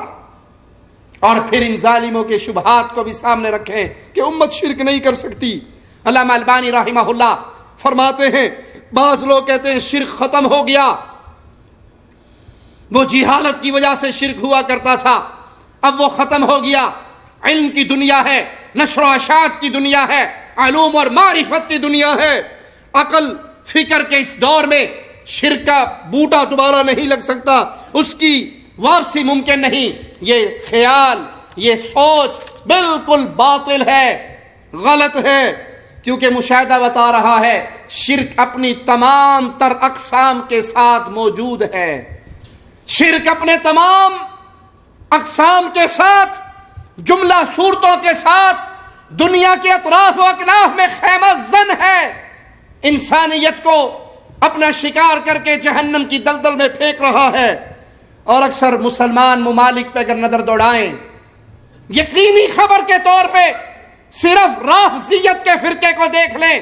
اور پھر ان ظالموں کے شبہات کو بھی سامنے رکھیں کہ امت شرک نہیں کر سکتی۔ علامہ البانی رحمہ اللہ فرماتے ہیں بعض لوگ کہتے ہیں شرک ختم ہو گیا، وہ جہالت کی وجہ سے شرک ہوا کرتا تھا، اب وہ ختم ہو گیا، علم کی دنیا ہے، نشر و اشاعت کی دنیا ہے، علوم اور معرفت کی دنیا ہے، عقل فکر کے اس دور میں شرک کا بوٹا دوبارہ نہیں لگ سکتا، اس کی واپسی ممکن نہیں۔ یہ خیال، یہ سوچ بالکل باطل ہے، غلط ہے، کیونکہ مشاہدہ بتا رہا ہے شرک اپنی تمام تر اقسام کے ساتھ موجود ہے، شرک اپنے تمام اقسام کے ساتھ، جملہ صورتوں کے ساتھ دنیا کے اطراف و اکناف میں خیمہ زن ہے، انسانیت کو اپنا شکار کر کے جہنم کی دلدل میں پھینک رہا ہے۔ اور اکثر مسلمان ممالک پہ اگر نظر دوڑائیں، یقینی خبر کے طور پہ صرف رافضیت کے فرقے کو دیکھ لیں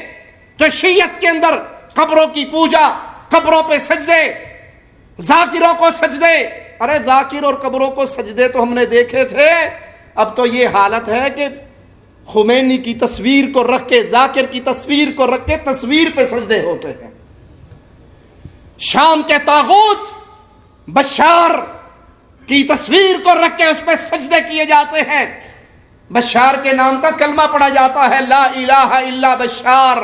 تو شیعت کے اندر قبروں کی پوجا، قبروں پہ سجدے، ذاکروں کو سجدے۔ ارے ذاکر اور قبروں کو سجدے تو ہم نے دیکھے تھے، اب تو یہ حالت ہے کہ خمینی کی تصویر کو رکھ کے، ذاکر کی تصویر کو رکھ کے تصویر پہ سجدے ہوتے ہیں۔ شام کے طاغوت بشار کی تصویر کو رکھ کے اس پہ سجدے کیے جاتے ہیں، بشار کے نام کا کلمہ پڑھا جاتا ہے، لا الہ الا بشار۔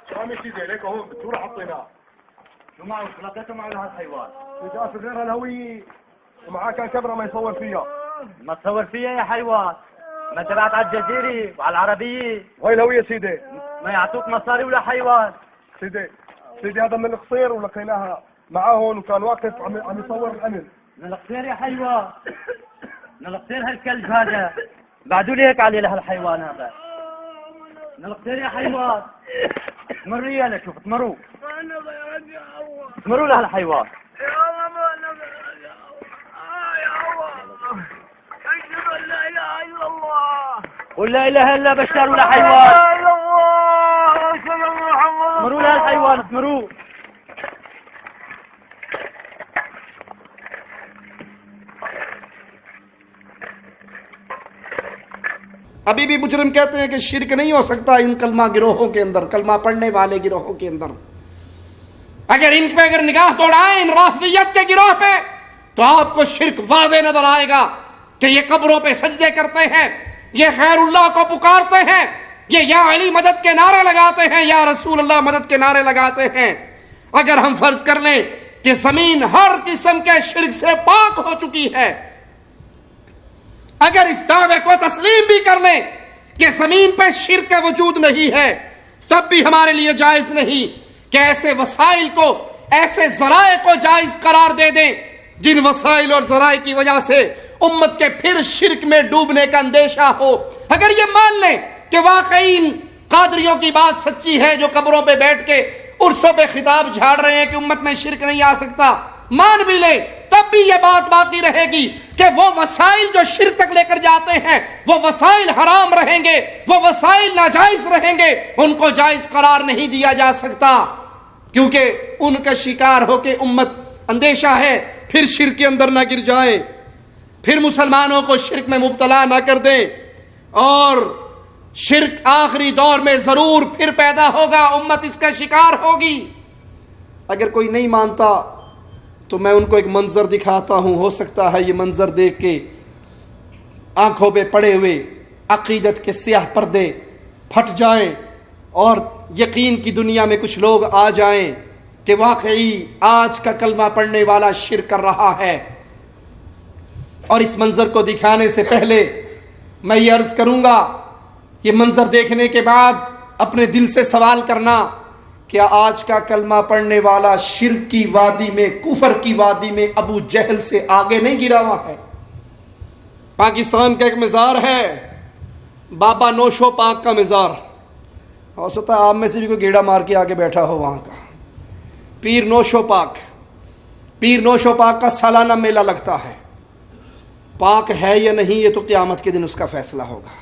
شامل كذا لك اهو بتروح حطيناه ومعه لقيته مع هالحيوان جاء في غير الهوية ومعاه كان كاميرا ما يصور فيها ما تصور فيها يا حيوان، ما تبعت على الجزيرة وعلى العربية. وين هو يا سيدي؟ ما يعطوك مصاري ولا حيوان. سيدي هذا من القصير ولقيناها معاه هون وكان واقف عم يصور الأمن. من القصير يا حيوان، من القصير هالكلب هذا، بعدوا لي هيك عليه لهالحيوان هذا. من القصير يا حيوان، تمروا يانا شوف تمروا. تمروا لهالحيوان. يا الله ما نبي يا الله. أشهد أن لا إله إلا الله. قل لا إله إلا بشار ولا حيوان. لا إله إلا الله. أشهد أن محمد. تمروا لهالحيوان تمروا. ابھی بھی مجرم کہتے ہیں کہ شرک نہیں ہو سکتا ان کلمہ گروہوں کے اندر، کلمہ پڑھنے والے گروہوں کے اندر. اگر ان پہ نگاہ دوڑائیں ان رافضیت کے گروہ پہ تو آپ کو شرک واضح نظر آئے گا کہ یہ قبروں پہ سجدے کرتے ہیں، یہ غیر اللہ کو پکارتے ہیں، یہ یا علی مدد کے نعرے لگاتے ہیں، یا رسول اللہ مدد کے نعرے لگاتے ہیں. اگر ہم فرض کر لیں کہ زمین ہر قسم کے شرک سے پاک ہو چکی ہے، اگر اس دعوے کو تسلیم بھی کر لیں کہ زمین پہ شرک کا وجود نہیں ہے، تب بھی ہمارے لیے جائز نہیں کہ ایسے وسائل کو، ایسے ذرائع کو جائز قرار دے دیں جن وسائل اور ذرائع کی وجہ سے امت کے پھر شرک میں ڈوبنے کا اندیشہ ہو. اگر یہ مان لیں کہ واقعی قادریوں کی بات سچی ہے جو قبروں پہ بیٹھ کے عرصوں پہ خطاب جھاڑ رہے ہیں کہ امت میں شرک نہیں آ سکتا، مان بھی لیں، تب بھی یہ بات باقی رہے گی کہ وہ وسائل جو شرک تک لے کر جاتے ہیں وہ وسائل حرام رہیں گے، وہ وسائل ناجائز رہیں گے، ان کو جائز قرار نہیں دیا جا سکتا، کیونکہ ان کا شکار ہو کے امت اندیشہ ہے پھر شرک کے اندر نہ گر جائیں، پھر مسلمانوں کو شرک میں مبتلا نہ کر دیں، اور شرک آخری دور میں ضرور پھر پیدا ہوگا، امت اس کا شکار ہوگی. اگر کوئی نہیں مانتا تو میں ان کو ایک منظر دکھاتا ہوں، ہو سکتا ہے یہ منظر دیکھ کے آنکھوں پہ پڑے ہوئے عقیدت کے سیاہ پردے پھٹ جائیں اور یقین کی دنیا میں کچھ لوگ آ جائیں کہ واقعی آج کا کلمہ پڑھنے والا شرک کر رہا ہے. اور اس منظر کو دکھانے سے پہلے میں یہ عرض کروں گا، یہ منظر دیکھنے کے بعد اپنے دل سے سوال کرنا، کیا آج کا کلمہ پڑھنے والا شرک کی وادی میں، کفر کی وادی میں ابو جہل سے آگے نہیں گرا ہوا ہے؟ پاکستان کا ایک مزار ہے بابا نوشو پاک کا مزار، ہو سکتا ہے آپ میں سے بھی کوئی گیڑا مار کے آگے بیٹھا ہو وہاں کا. پیر نوشو پاک، پیر نوشو پاک کا سالانہ میلہ لگتا ہے. پاک ہے یا نہیں یہ تو قیامت کے دن اس کا فیصلہ ہوگا.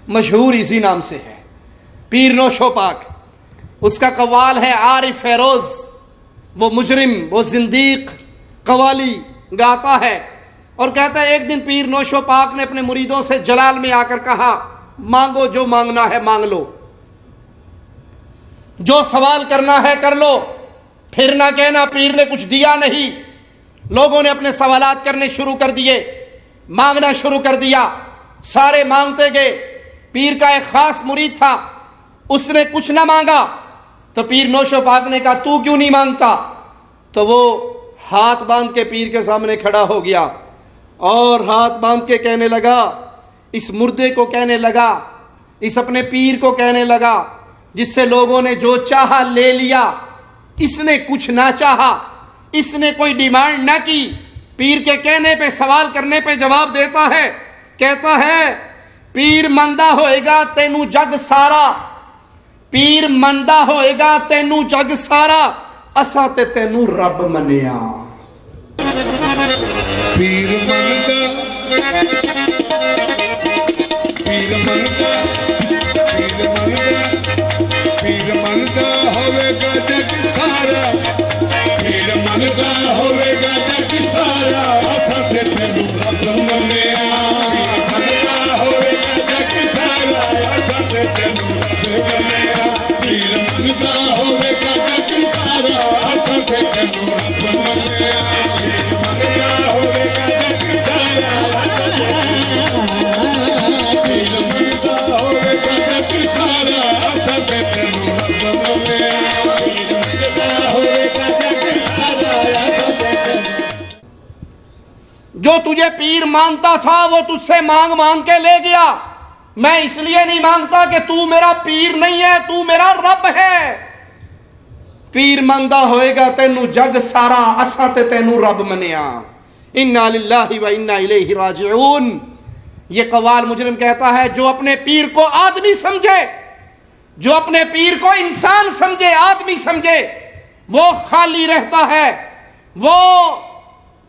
مشہور اسی نام سے ہے پیر نوشو پاک. اس کا قوال ہے عارف فیروز، وہ مجرم، وہ زندیق قوالی گاتا ہے اور کہتا ہے ایک دن پیر نوشو پاک نے اپنے مریدوں سے جلال میں آ کر کہا، مانگو جو مانگنا ہے مانگ لو، جو سوال کرنا ہے کر لو، پھر نہ کہنا پیر نے کچھ دیا نہیں. لوگوں نے اپنے سوالات کرنے شروع کر دیے، مانگنا شروع کر دیا، سارے مانگتے گئے. پیر کا ایک خاص مرید تھا، اس نے کچھ نہ مانگا تو پیر نوشو پاک نے کہا تو کیوں نہیں مانگتا؟ تو وہ ہاتھ باندھ کے پیر کے سامنے کھڑا ہو گیا اور ہاتھ باندھ کے کہنے لگا، اس مردے کو کہنے لگا، اس اپنے پیر کو کہنے لگا جس سے لوگوں نے جو چاہا لے لیا، اس نے کچھ نہ چاہا، اس نے کوئی ڈیمانڈ نہ کی. پیر کے کہنے پہ، سوال کرنے پہ جواب دیتا ہے، کہتا ہے پیر مندہ ہوئے گا تینو جگ سارا، پیر مندہ ہوئے گا تینو جگ سارا، اساں تے تینو رب منیا. پیر مندا، پیر مندا، پیر مندا، پیر مندا ہوئے گا جگ سارا، پیر مندا ہوئے گا جگ سارا، اساں تے تینو رب منیا. پیر مندا ہوئے گا جگ سارا، اساں تے تینو رب منیا. پیر مندا ہوئے گا جگ سارا، اساں تے تینو رب منیا. پیر مندا ہوئے گا جگ سارا، پیر مندا ہوئے گا جگ سارا، اساں تے تینو رب منیا. پیر مندا ہوئے گا جگ سارا، اساں تے تینو. جو تجھے پیر مانتا تھا وہ تجھ سے مانگ مانگ کے لے گیا. میں اس لیے نہیں مانگتا کہ تو میرا پیر نہیں ہے, تو میرا رب ہے. پیر مانگدا ہوئے گا تینو جگ سارا, اساں تے تینو رب منیا. انا للہ و انا الیہ راجعون. یہ قوال مجرم کہتا ہے جو اپنے پیر کو آدمی سمجھے, جو اپنے پیر کو انسان سمجھے, آدمی سمجھے, وہ خالی رہتا ہے, وہ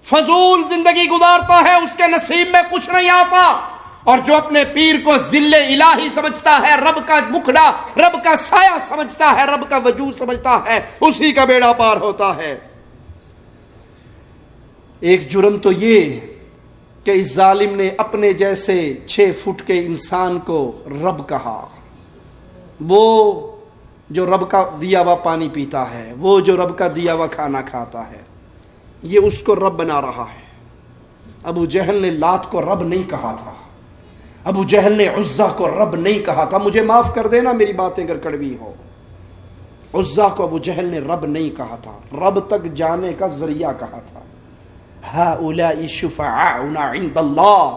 فضول زندگی گزارتا ہے, اس کے نصیب میں کچھ نہیں آتا. اور جو اپنے پیر کو ذل الہی سمجھتا ہے, رب کا مکھڑا, رب کا سایہ سمجھتا ہے, رب کا وجود سمجھتا ہے, اسی کا بیڑا پار ہوتا ہے. ایک جرم تو یہ کہ اس ظالم نے اپنے جیسے 6 فٹ کے انسان کو رب کہا. وہ جو رب کا دیا ہوا پانی پیتا ہے, وہ جو رب کا دیا ہوا کھانا کھاتا ہے, یہ اس کو رب بنا رہا ہے. ابو جہل نے لات کو رب نہیں کہا تھا, ابو جہل نے عزا کو رب نہیں کہا تھا. مجھے معاف کر دینا میری باتیں اگر کڑوی ہو. عزا کو ابو جہل نے رب نہیں کہا تھا, رب تک جانے کا ذریعہ کہا تھا. ہؤلاء شفعاؤنا عند اللہ,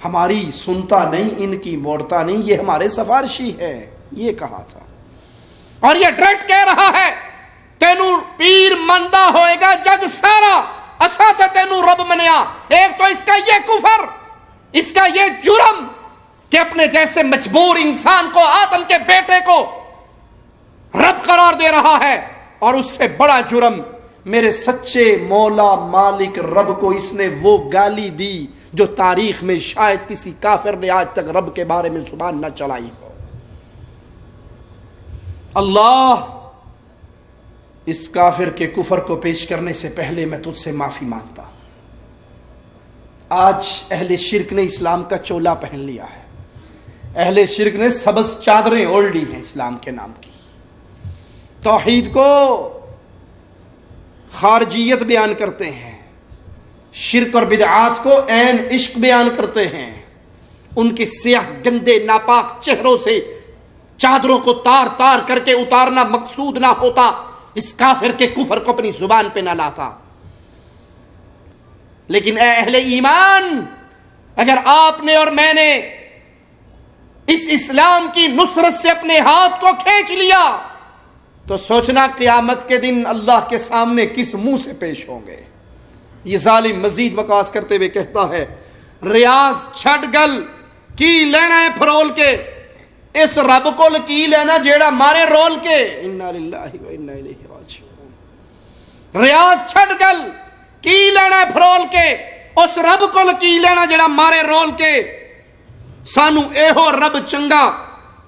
ہماری سنتا نہیں, ان کی موڑتا نہیں, یہ ہمارے سفارشی ہے, یہ کہا تھا. اور یہ ڈائریکٹ کہہ رہا ہے تینو پیر مندا ہوئے گا جگ سارا, اساں تے تینو رب منیا. ایک تو اس کا یہ کفر, اس کا یہ جرم کہ اپنے جیسے مجبور انسان کو, آدم کے بیٹے کو رب قرار دے رہا ہے. اور اس سے بڑا جرم میرے سچے مولا مالک رب کو اس نے وہ گالی دی جو تاریخ میں شاید کسی کافر نے آج تک رب کے بارے میں زبان نہ چلائی ہو. اللہ, اس کافر کے کفر کو پیش کرنے سے پہلے میں تجھ سے معافی مانگتا ہوں. آج اہل شرک نے اسلام کا چولا پہن لیا ہے, اہل شرک نے سبز چادریں اوڑھ لی ہیں اسلام کے نام کی. توحید کو خارجیت بیان کرتے ہیں, شرک اور بدعات کو عین عشق بیان کرتے ہیں. ان کے سیاہ گندے ناپاک چہروں سے چادروں کو تار تار کر کے اتارنا مقصود نہ ہوتا, اس کافر کے کفر کو اپنی زبان پہ نہ لاتا. لیکن اے اہل ایمان, اگر آپ نے اور میں نے اس اسلام کی نصرت سے اپنے ہاتھ کو کھینچ لیا تو سوچنا قیامت کے دن اللہ کے سامنے کس منہ سے پیش ہوں گے. یہ ظالم مزید بکواس کرتے ہوئے کہتا ہے ریاض چھڑ گل کی لینا ہے پھرول کے, اس رب کو کی لینا جیڑا مارے رول کے. انا للہ و انا الیہ راجعون. ریاض چھڑ گل کی لینا ہے پھرول کے, اس رب کو کی لینا جیڑا مارے رول کے. سانو ایہو رب چنگا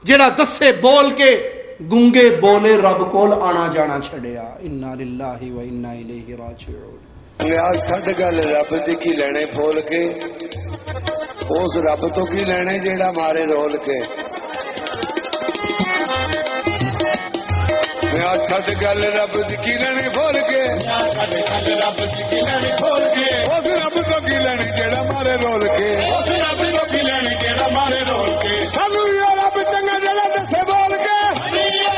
جیڑا دسے بول کے, گونگے بولے رب کول آنا جانا چھڑیا. انا للہ و انا الیہ راجعون. ریاض چھڑ گل رب دی کی لینے پھول کے, اس رب تو کی لینے جیڑا مارے رول کے. ریاض چھڑ گل رب دی کی لینے پھول کے, رب دی کی لینے پھول کے, اس رب تو کی لینے جیڑا مارے رول کے, اس رب تو کی لینے جیڑا مارے رول کے. سانو یہ رب چنگا جیڑا دسے بول کے,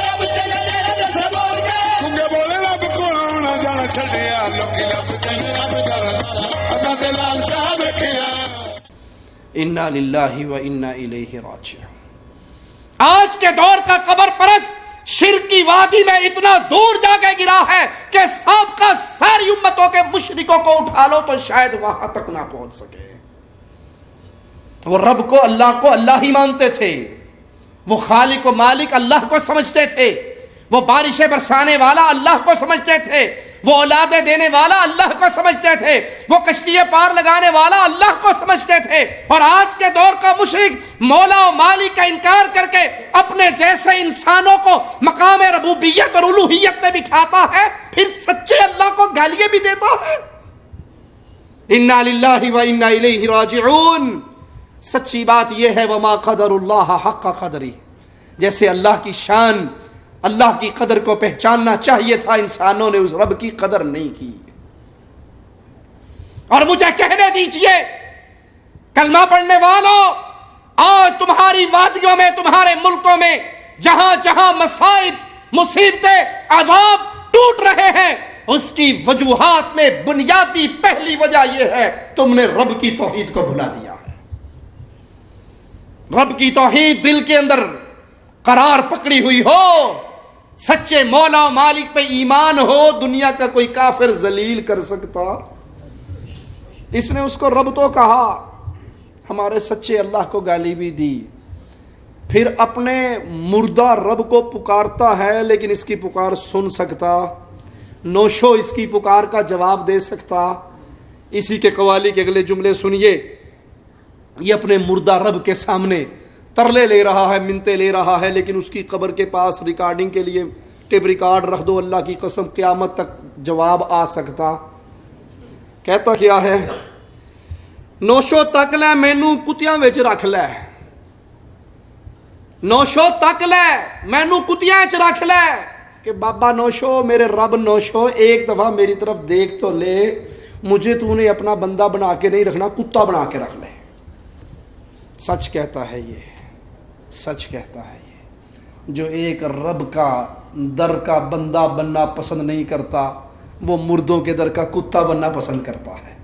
رب چنگا جیڑا دسے بول کے, تمے بولے رب کو آنا جانا چھڑیا. لوکی رب چنگا رب جانا ادا تے لال شاہ رکھیا. انا للہ و انا الیہ راجعون. آج کے دور کا قبر پرست شرک کی وادی میں اتنا دور جا کے گرا ہے کہ سابقہ ساری امتوں کے مشرکوں کو اٹھا لو تو شاید وہاں تک نہ پہنچ سکے. وہ رب کو اللہ ہی مانتے تھے, وہ خالق و مالک اللہ کو سمجھتے تھے, وہ بارشیں برسانے والا اللہ کو سمجھتے تھے, وہ اولادیں دینے والا اللہ کو سمجھتے تھے, وہ کشتیاں پار لگانے والا اللہ کو سمجھتے تھے. اور آج کے دور کا مشرک مولا و مالک کا انکار کر کے اپنے جیسے انسانوں کو مقام ربوبیت اور الوہیت میں بٹھاتا ہے, پھر سچے اللہ کو گالیاں بھی دیتا ہے. انا للہ و انا الیہ راجعون. سچی بات یہ ہے وما قدر اللہ حق قدری, جیسے اللہ کی شان, اللہ کی قدر کو پہچاننا چاہیے تھا, انسانوں نے اس رب کی قدر نہیں کی. اور مجھے کہنے دیجئے کلمہ پڑھنے والوں, آج تمہاری وادیوں میں, تمہارے ملکوں میں جہاں جہاں مصائب, مصیبتیں, عذاب ٹوٹ رہے ہیں, اس کی وجوہات میں بنیادی پہلی وجہ یہ ہے تم نے رب کی توحید کو بھلا دیا ہے. رب کی توحید دل کے اندر قرار پکڑی ہوئی ہو، سچے مولا و مالک پہ ایمان ہو، دنیا کا کوئی کافر ذلیل کر سکتا؟ اس نے اس کو رب تو کہا، ہمارے سچے اللہ کو گالی بھی دی، پھر اپنے مردہ رب کو پکارتا ہے، لیکن اس کی پکار سن سکتا؟ نوشو اس کی پکار کا جواب دے سکتا؟ اسی کے قوالی کے اگلے جملے سنیے. یہ اپنے مردہ رب کے سامنے ترلے لے رہا ہے، منتیں لے رہا ہے، لیکن اس کی قبر کے پاس ریکارڈنگ کے لیے ٹیپ ریکارڈ رکھ دو، اللہ کی قسم قیامت تک جواب آ سکتا. کہتا کیا ہے؟ نوشو تک لے مینو کتیاں وچ رکھ لے، نوشو تک لے مینو کتیاں وچ رکھ لے. کہ بابا نوشو، میرے رب نوشو، ایک دفعہ میری طرف دیکھ تو لے، مجھے تو نے اپنا بندہ بنا کے نہیں رکھنا، کتا بنا کے رکھ لے. سچ کہتا ہے یہ، سچ کہتا ہے یہ. جو ایک رب کا در کا بندہ بننا پسند نہیں کرتا، وہ مردوں کے در کا کتا بننا پسند کرتا ہے.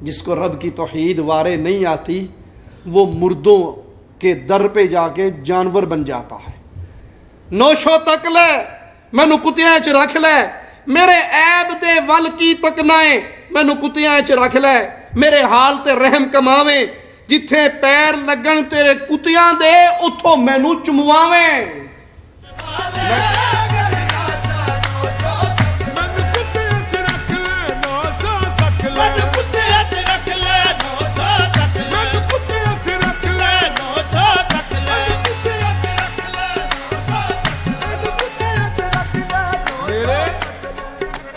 جس کو رب کی توحید وارے نہیں آتی، وہ مردوں کے در پہ جا کے جانور بن جاتا ہے. نوشو تک لے مینو کتیاں چ رکھ لے، میرے عیب دے ول کی تکنائیں مینو کتیاں چ رکھ لے، میرے حال تے رحم کماویں، جتھے پیر لگن تیرے کتیاں دے اتھوں مینو چمواویں.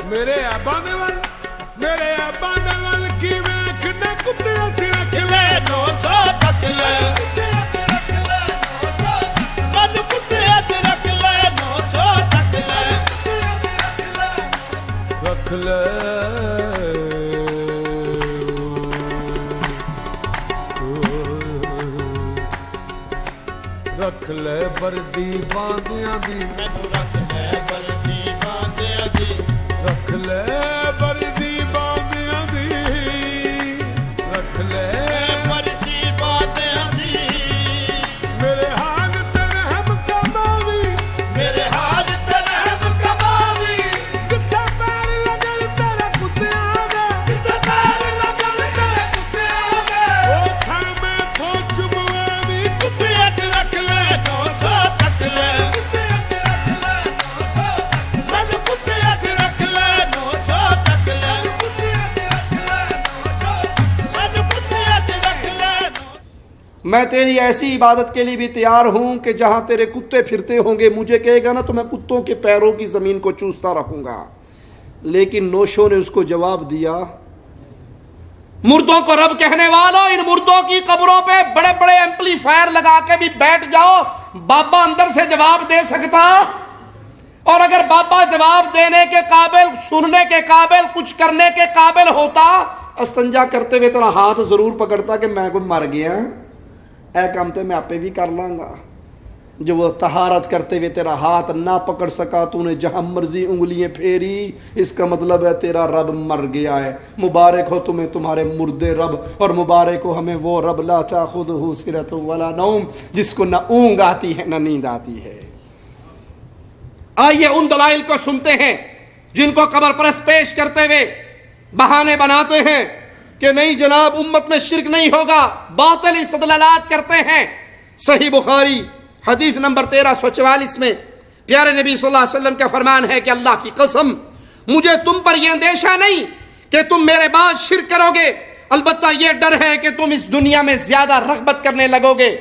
میرے ابا نے ول، میرے ابا نے ول کی ویکھنے کتیاں چ رکھ لے، 900 تک لے، من کتیاں چ رکھ لے، 900 تک لے، رکھ لے، رکھ لے بردی باندیاں دی، رکھ لے بردی باندیاں دی، رکھ لے بردی باندیاں دی، رکھ لے بردی باندیاں دی، میرے حال تے رحم کماوی، میرے حال تے رحم کماوی، جتھے پیر لگن تیرے کتیاں دے، جتھے پیر لگن تیرے کتیاں دے، او تھا میں تھو چمواوی، کتیاں چ رکھ لے، 900 تک لے، میں تیری ایسی عبادت کے لیے بھی تیار ہوں کہ جہاں تیرے کتے پھرتے ہوں گے، مجھے کہے گا نا تو میں کتوں کے پیروں کی زمین کو چوستا رہوں گا. لیکن نوشو نے اس کو جواب دیا، مردوں کو رب کہنے والا، ان مردوں کی قبروں پہ بڑے بڑے ایمپلیفائر لگا کے بھی بیٹھ جاؤ، بابا اندر سے جواب دے سکتا؟ اور اگر بابا جواب دینے کے قابل، سننے کے قابل، کچھ کرنے کے قابل ہوتا، استنجا کرتے ہوئے تیرا ہاتھ ضرور پکڑتا کہ میں کو مر گیا، اے کام تے میں آپ بھی کر لاں گا. جو وہ طہارت کرتے ہوئے تیرا ہاتھ نہ پکڑ سکا، تو نے جہاں مرضی انگلیاں پھیری، اس کا مطلب ہے تیرا رب مر گیا ہے. مبارک ہو تمہیں تمہارے مردے رب، اور مبارک ہو ہمیں وہ رب لا تاخذہ سنۃ ولا نوم، جس کو نہ اونگ آتی ہے نہ نیند آتی ہے. آئیے ان دلائل کو سنتے ہیں جن کو قبر پرست پیش کرتے ہوئے بہانے بناتے ہیں کہ نہیں جناب امت میں شرک نہیں ہوگا، باطل استدلالات کرتے ہیں. صحیح بخاری حدیث نمبر 1344 میں پیارے نبی صلی اللہ علیہ وسلم کا فرمان ہے کہ اللہ کی قسم مجھے تم پر یہ اندیشہ نہیں کہ تم میرے بعد شرک کرو گے، البتہ یہ ڈر ہے کہ تم اس دنیا میں زیادہ رغبت کرنے لگو گے.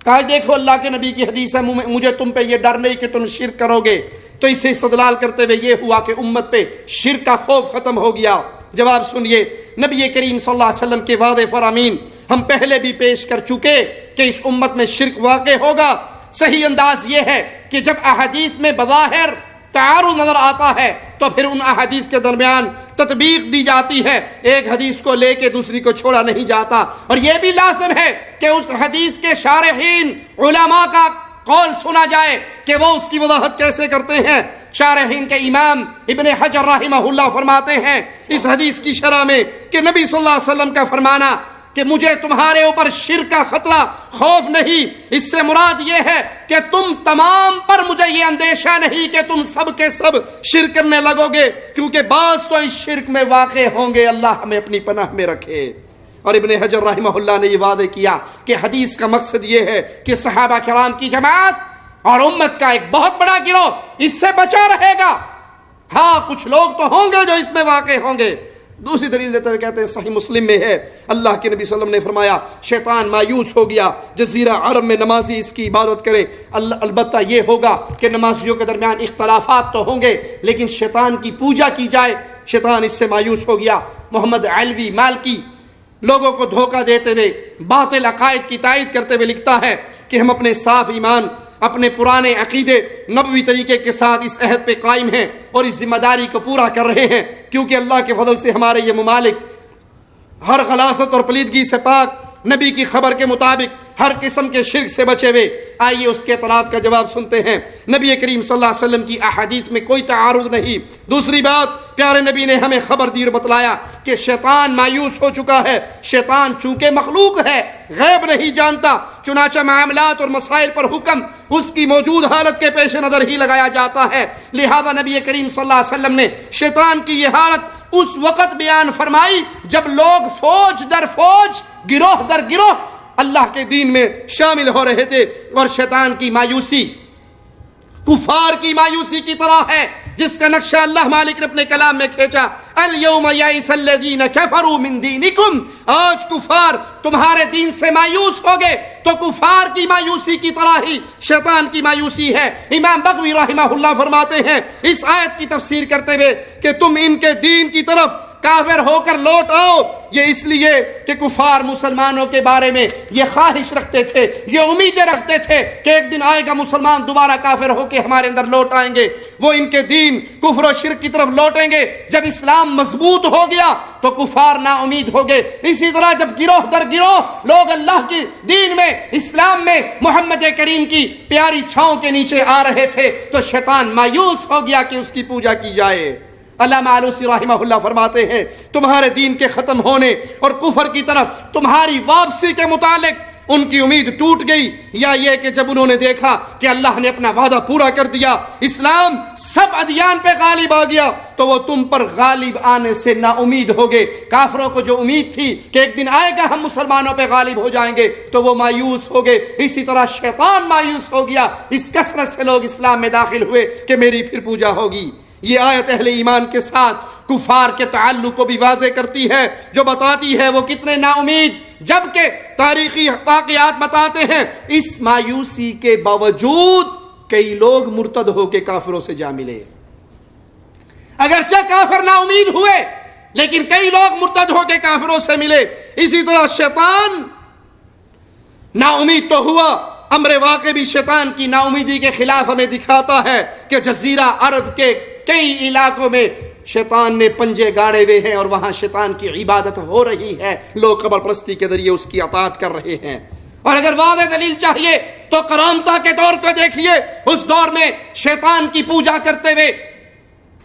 کہا دیکھو اللہ کے نبی کی حدیث ہے، مجھے تم پہ یہ ڈر نہیں کہ تم شرک کرو گے. تو اس سے استدلال کرتے ہوئے یہ ہوا کہ امت پہ شرک کا خوف ختم ہو گیا. جواب سنیے، نبی کریم صلی اللہ علیہ وسلم کے وعدے فرامین ہم پہلے بھی پیش کر چکے کہ اس امت میں شرک واقع ہوگا. صحیح انداز یہ ہے کہ جب احادیث میں بظاہر تعارض نظر آتا ہے تو پھر ان احادیث کے درمیان تطبیق دی جاتی ہے، ایک حدیث کو لے کے دوسری کو چھوڑا نہیں جاتا. اور یہ بھی لازم ہے کہ اس حدیث کے شارحین علماء کا قول سنا جائے کہ وہ اس کی وضاحت کیسے کرتے ہیں۔ شارحین کے امام ابن حجر رحمہ اللہ فرماتے ہیں اس حدیث کی شرح میں کہ نبی صلی اللہ علیہ وسلم کا فرمانا کہ مجھے تمہارے اوپر شرک کا خطرہ خوف نہیں، اس سے مراد یہ ہے کہ تم تمام پر مجھے یہ اندیشہ نہیں کہ تم سب کے سب شرک کرنے لگو گے، کیونکہ بعض تو اس شرک میں واقع ہوں گے، اللہ ہمیں اپنی پناہ میں رکھے۔ اور ابن حجر رحمہ اللہ نے یہ وعدے کیا کہ حدیث کا مقصد یہ ہے کہ صحابہ کرام کی جماعت اور امت کا ایک بہت بڑا گروہ اس سے بچا رہے گا۔ ہاں کچھ لوگ تو ہوں گے جو اس میں واقع ہوں گے۔ دوسری دلیل دیتے ہوئے کہتے ہیں صحیح مسلم میں ہے، اللہ کے نبی صلی اللہ علیہ وسلم نے فرمایا شیطان مایوس ہو گیا، جزیرہ عرب میں نمازی اس کی عبادت کریں، البتہ یہ ہوگا کہ نمازیوں کے درمیان اختلافات تو ہوں گے لیکن شیطان کی پوجا کی جائے۔ شیطان اس سے مایوس ہو گیا۔ محمد علوی مالکی لوگوں کو دھوکہ دیتے ہوئے باطل عقائد کی تائید کرتے ہوئے لکھتا ہے کہ ہم اپنے صاف ایمان، اپنے پرانے عقیدے نبوی طریقے کے ساتھ اس عہد پہ قائم ہیں اور اس ذمہ داری کو پورا کر رہے ہیں، کیونکہ اللہ کے فضل سے ہمارے یہ ممالک ہر غلاظت اور پلیدگی سے پاک، نبی کی خبر کے مطابق ہر قسم کے شرک سے بچے ہوئے۔ آئیے اس کے اطلاعات کا جواب سنتے ہیں۔ نبی کریم صلی اللہ علیہ وسلم کی احادیث میں کوئی تعارض نہیں۔ دوسری بات، پیارے نبی نے ہمیں خبر دی اور بتلایا کہ شیطان مایوس ہو چکا ہے۔ شیطان چونکہ مخلوق ہے، غیب نہیں جانتا، چنانچہ معاملات اور مسائل پر حکم اس کی موجود حالت کے پیش نظر ہی لگایا جاتا ہے۔ لہذا نبی کریم صلی اللہ علیہ وسلم نے شیطان کی یہ حالت اس وقت بیان فرمائی جب لوگ فوج در فوج، گروہ در گروہ اللہ کے دین میں شامل ہو رہے تھے، اور شیطان کی مایوسی کفار کی مایوسی کی طرح ہے جس کا نقشہ اللہ مالک نے اپنے کلام میں کھینچا۔ اليوم یئس الذین کفروا من دینکم، آج کفار تمہارے دین سے مایوس ہو گئے، تو کفار کی مایوسی کی طرح ہی شیطان کی مایوسی ہے۔ امام بغوی رحمہ اللہ فرماتے ہیں اس آیت کی تفسیر کرتے ہوئے کہ تم ان کے دین کی طرف کافر ہو کر لوٹ آؤ، یہ اس لیے کہ کفار مسلمانوں کے بارے میں یہ خواہش رکھتے تھے، یہ امیدیں رکھتے تھے کہ ایک دن آئے گا مسلمان دوبارہ کافر ہو کے ہمارے اندر لوٹ آئیں گے، وہ ان کے دین کفر و شرک کی طرف لوٹیں گے۔ جب اسلام مضبوط ہو گیا تو کفار نا امید ہو گئے۔ اسی طرح جب گروہ در گروہ لوگ اللہ کی دین میں، اسلام میں، محمد کریم کی پیاری چھاؤں کے نیچے آ رہے تھے تو شیطان مایوس ہو گیا کہ اس کی پوجا کی جائے۔ علامہ آلوسی رحمہ اللہ فرماتے ہیں تمہارے دین کے ختم ہونے اور کفر کی طرف تمہاری واپسی کے متعلق ان کی امید ٹوٹ گئی، یا یہ کہ جب انہوں نے دیکھا کہ اللہ نے اپنا وعدہ پورا کر دیا، اسلام سب ادیان پہ غالب آ گیا، تو وہ تم پر غالب آنے سے نا امید ہو گئے۔ کافروں کو جو امید تھی کہ ایک دن آئے گا ہم مسلمانوں پہ غالب ہو جائیں گے تو وہ مایوس ہو گئے۔ اسی طرح شیطان مایوس ہو گیا، اس کثرت سے لوگ اسلام میں داخل ہوئے کہ میری پھر پوجا ہوگی۔ یہ آیت اہل ایمان کے ساتھ کفار کے تعلق کو بھی واضح کرتی ہے، جو بتاتی ہے وہ کتنے نا امید، جبکہ تاریخی واقعات بتاتے ہیں اس مایوسی کے باوجود کئی لوگ مرتد ہو کے کافروں سے جا ملے۔ اگرچہ کافر نا امید ہوئے لیکن کئی لوگ مرتد ہو کے کافروں سے ملے۔ اسی طرح شیطان نا امید تو ہوا، امر واقع بھی شیطان کی نا امیدی کے خلاف ہمیں دکھاتا ہے کہ جزیرہ عرب کے کئی علاقوں میں شیطان نے پنجے گاڑے ہوئے ہیں اور وہاں شیطان کی عبادت ہو رہی ہے، لوگ قبر پرستی کے ذریعے اس کی اطاعت کر رہے ہیں۔ اور اگر واضح دلیل چاہیے تو کرامتہ کے دور کو دیکھیے، اس دور میں شیطان کی پوجا کرتے ہوئے،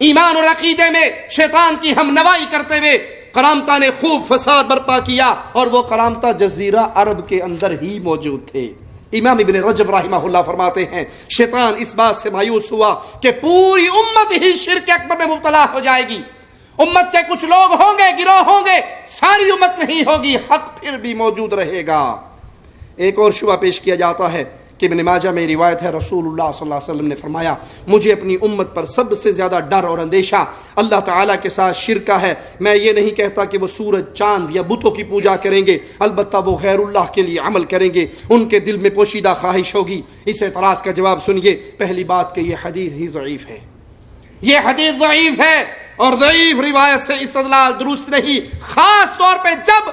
ایمان اور عقیدے میں شیطان کی ہم نوائی کرتے ہوئے کرامتہ نے خوب فساد برپا کیا، اور وہ کرامتہ جزیرہ عرب کے اندر ہی موجود تھے۔ امام ابن رجب رحمہ اللہ فرماتے ہیں شیطان اس بات سے مایوس ہوا کہ پوری امت ہی شرک اکبر میں مبتلا ہو جائے گی، امت کے کچھ لوگ ہوں گے، گروہ ہوں گے، ساری امت نہیں ہوگی، حق پھر بھی موجود رہے گا۔ ایک اور شبہ پیش کیا جاتا ہے کہ ابن ماجہ میں روایت ہے رسول اللہ صلی اللہ علیہ وسلم نے فرمایا مجھے اپنی امت پر سب سے زیادہ ڈر اور اندیشہ اللہ تعالیٰ کے ساتھ شرک کا ہے۔ میں یہ نہیں کہتا کہ وہ سورج، چاند یا بتوں کی پوجا کریں گے، البتہ وہ غیر اللہ کے لیے عمل کریں گے، ان کے دل میں پوشیدہ خواہش ہوگی۔ اس اعتراض کا جواب سنیے۔ پہلی بات کہ یہ حدیث ہی ضعیف ہے، یہ حدیث ضعیف ہے، اور ضعیف روایت سے استدلال درست نہیں، خاص طور پہ جب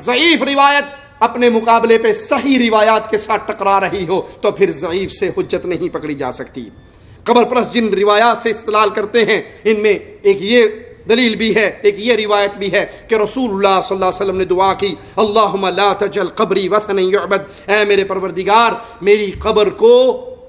ضعیف روایت اپنے مقابلے پہ صحیح روایات کے ساتھ ٹکرا رہی ہو تو پھر ضعیف سے حجت نہیں پکڑی جا سکتی۔ قبر پرست جن روایات سے استدلال کرتے ہیں ان میں ایک یہ دلیل بھی ہے، ایک یہ روایت بھی ہے کہ رسول اللہ صلی اللہ علیہ وسلم نے دعا کی، اللہم لا تجعل قبری وثنا یعبد، اے میرے پروردگار میری قبر کو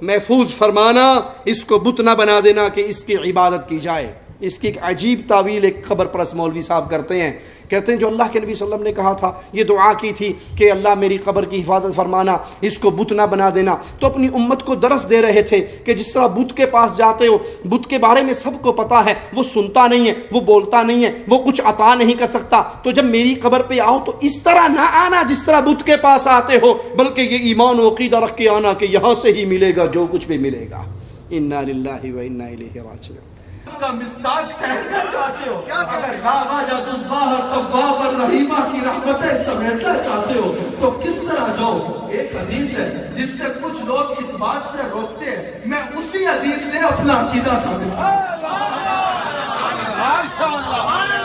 محفوظ فرمانا، اس کو بت نہ بنا دینا کہ اس کی عبادت کی جائے۔ اس کی ایک عجیب تعویل ایک خبر پرست مولوی صاحب کرتے ہیں، کہتے ہیں جو اللہ کے نبی صلی اللہ علیہ وسلم نے کہا تھا، یہ دعا کی تھی کہ اللہ میری قبر کی حفاظت فرمانا، اس کو بت نہ بنا دینا، تو اپنی امت کو درس دے رہے تھے کہ جس طرح بت کے پاس جاتے ہو، بت کے بارے میں سب کو پتا ہے، وہ سنتا نہیں ہے، وہ بولتا نہیں ہے، وہ کچھ عطا نہیں کر سکتا، تو جب میری قبر پہ آؤ تو اس طرح نہ آنا جس طرح بت کے پاس آتے ہو، بلکہ یہ ایمان و عقیدہ رکھ کے آنا کہ یہاں سے ہی ملے گا جو کچھ بھی ملے گا۔ انا للہ و انا الیہ راجعون۔ کا مصداق ٹھہرنا چاہتے ہو، اگر راواجد اللہ تواب الرحیمہ کی رحمتیں سمیٹنا چاہتے ہو تو کس طرح جاؤ؟ ایک حدیث ہے جس سے کچھ لوگ اس بات سے روکتے ہیں، میں اسی حدیث سے اپنا عقیدہ ثابت کروں۔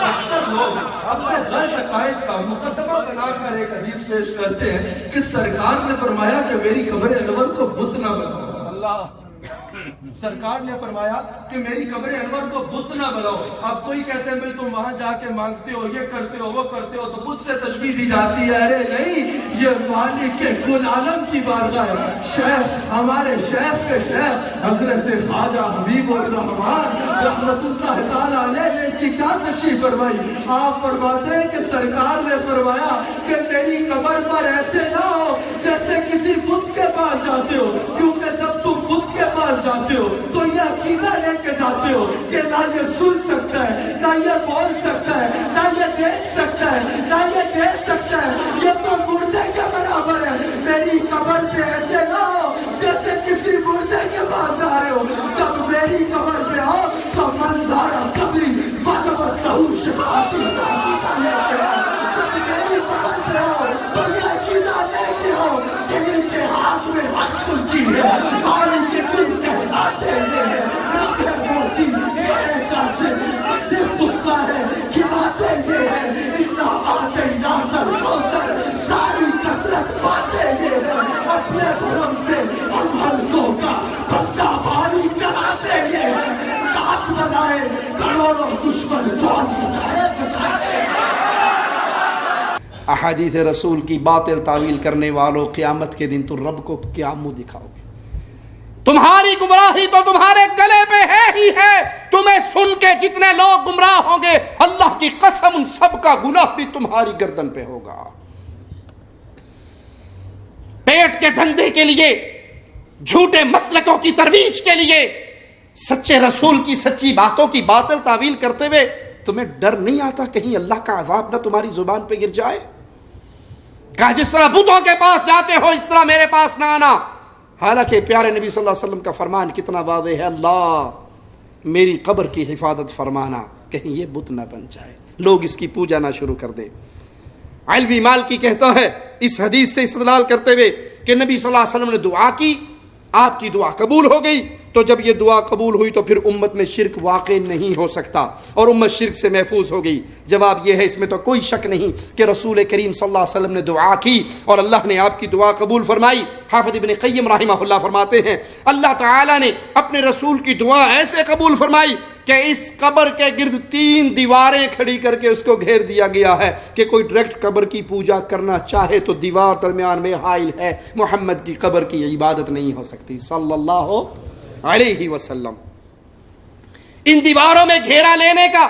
اکثر لوگ اپنے غلط عقائد کا مقدمہ بنا کر ایک حدیث پیش کرتے ہیں کہ سرکار نے فرمایا کہ میری قبر انور کو بت نہ بناؤ۔ اللہ سرکار نے فرمایا کہ میری قبر انور کو بت نہ بناؤ۔ اب کوئی کہتے ہیں بھئی تم وہاں جا کے مانگتے ہو، یہ کرتے ہو، وہ کرتے ہو، تو بت سے تشبیہ دی جاتی ہے۔ ارے نہیں، یہ مالک کے کل عالم کی بارگاہ ہے۔ شیخ، ہمارے شیخ کے شیخ حضرت خواجہ حبیب الرحمان رحمت اللہ تعالیٰ علیہ نے اس کی کیا تشریح فرمائی؟ آپ فرماتے ہیں کہ سرکار نے فرمایا کہ میری قبر پر ایسے نہ ہو جیسے کسی بت کے پاس جاتے ہو، کیونکہ جب تم بت کے پاس جاتے ہو تو یہ عقیدہ لے کے جاتے ہو کہ نہ یہ سن سکتا ہے، نہ یہ بول سکتا ہے، نہ یہ دیکھ سکتا ہے، نہ یہ دے سکتا ہے، یہ تو مردے کے برابر ہے۔ میری قبر پہ ایسے نہ ہو جیسے کسی مردے کے پاس جا رہے ہو۔ جب میری قبر پہ آؤ تو منظارہ قبری وجبت لہو شفاعتی کا عقیدہ لے کے آؤ۔ جب میری قبر پہ آؤ تو یہ عقیدہ لے کے آؤ کہ ان کے ہاتھ میں حق کلچی ہے، مالک کے دل کہلاتے ہیں، رب ہے موتی، یہ ہے قاسم، دل تستا ہے، کھلاتے یہ ہے، اتنا آتے نہ کر کوثر، ساری کثرت باتیں یہ ہے، اپنے بھرم سے ہم حلقوں کا بندہ باری کراتے یہ ہے، لاکھ بنائے کروڑوں دشمن کون بچائے بچاتے ہیں۔ احادیث رسول کی باطل تعویل کرنے والوں، قیامت کے دن تم رب کو کیا منہ دکھاؤ گے؟ تمہاری گمراہی تو تمہارے گلے پہ ہے ہی ہے۔ تمہیں سن کے جتنے لوگ گمراہ ہوں گے، اللہ کی قسم ان سب کا گناہ بھی تمہاری گردن پہ ہوگا۔ پیٹ کے دھندے کے لیے، جھوٹے مسلکوں کی ترویج کے لیے، سچے رسول کی سچی باتوں کی باطل تعویل کرتے ہوئے تمہیں ڈر نہیں آتا کہیں اللہ کا عذاب نہ تمہاری زبان پہ گر جائے؟ کہا جس طرح بتوں کے پاس جاتے ہو اس طرح میرے پاس نہ آنا۔ حالانکہ پیارے نبی صلی اللہ علیہ وسلم کا فرمان کتنا واضح ہے، اللہ میری قبر کی حفاظت فرمانا، کہیں یہ بت نہ بن جائے، لوگ اس کی پوجا نہ شروع کر دیں۔ علوی مالکی کہتا ہے اس حدیث سے استدلال کرتے ہوئے کہ نبی صلی اللہ علیہ وسلم نے دعا کی، آپ کی دعا قبول ہو گئی، تو جب یہ دعا قبول ہوئی تو پھر امت میں شرک واقع نہیں ہو سکتا اور امت شرک سے محفوظ ہو گئی۔ جواب یہ ہے اس میں تو کوئی شک نہیں کہ رسول کریم صلی اللہ علیہ وسلم نے دعا کی اور اللہ نے آپ کی دعا قبول فرمائی۔ حافظ ابن قیم رحمہ اللہ فرماتے ہیں اللہ تعالیٰ نے اپنے رسول کی دعا ایسے قبول فرمائی کہ اس قبر کے گرد 3 دیواریں کھڑی کر کے اس کو گھیر دیا گیا ہے کہ کوئی ڈائریکٹ قبر کی پوجا کرنا چاہے تو دیوار درمیان میں حائل ہے، محمد کی قبر کی عبادت نہیں ہو سکتی صلی اللہ علیہ وسلم۔ ان دیواروں میں گھیرا لینے کا،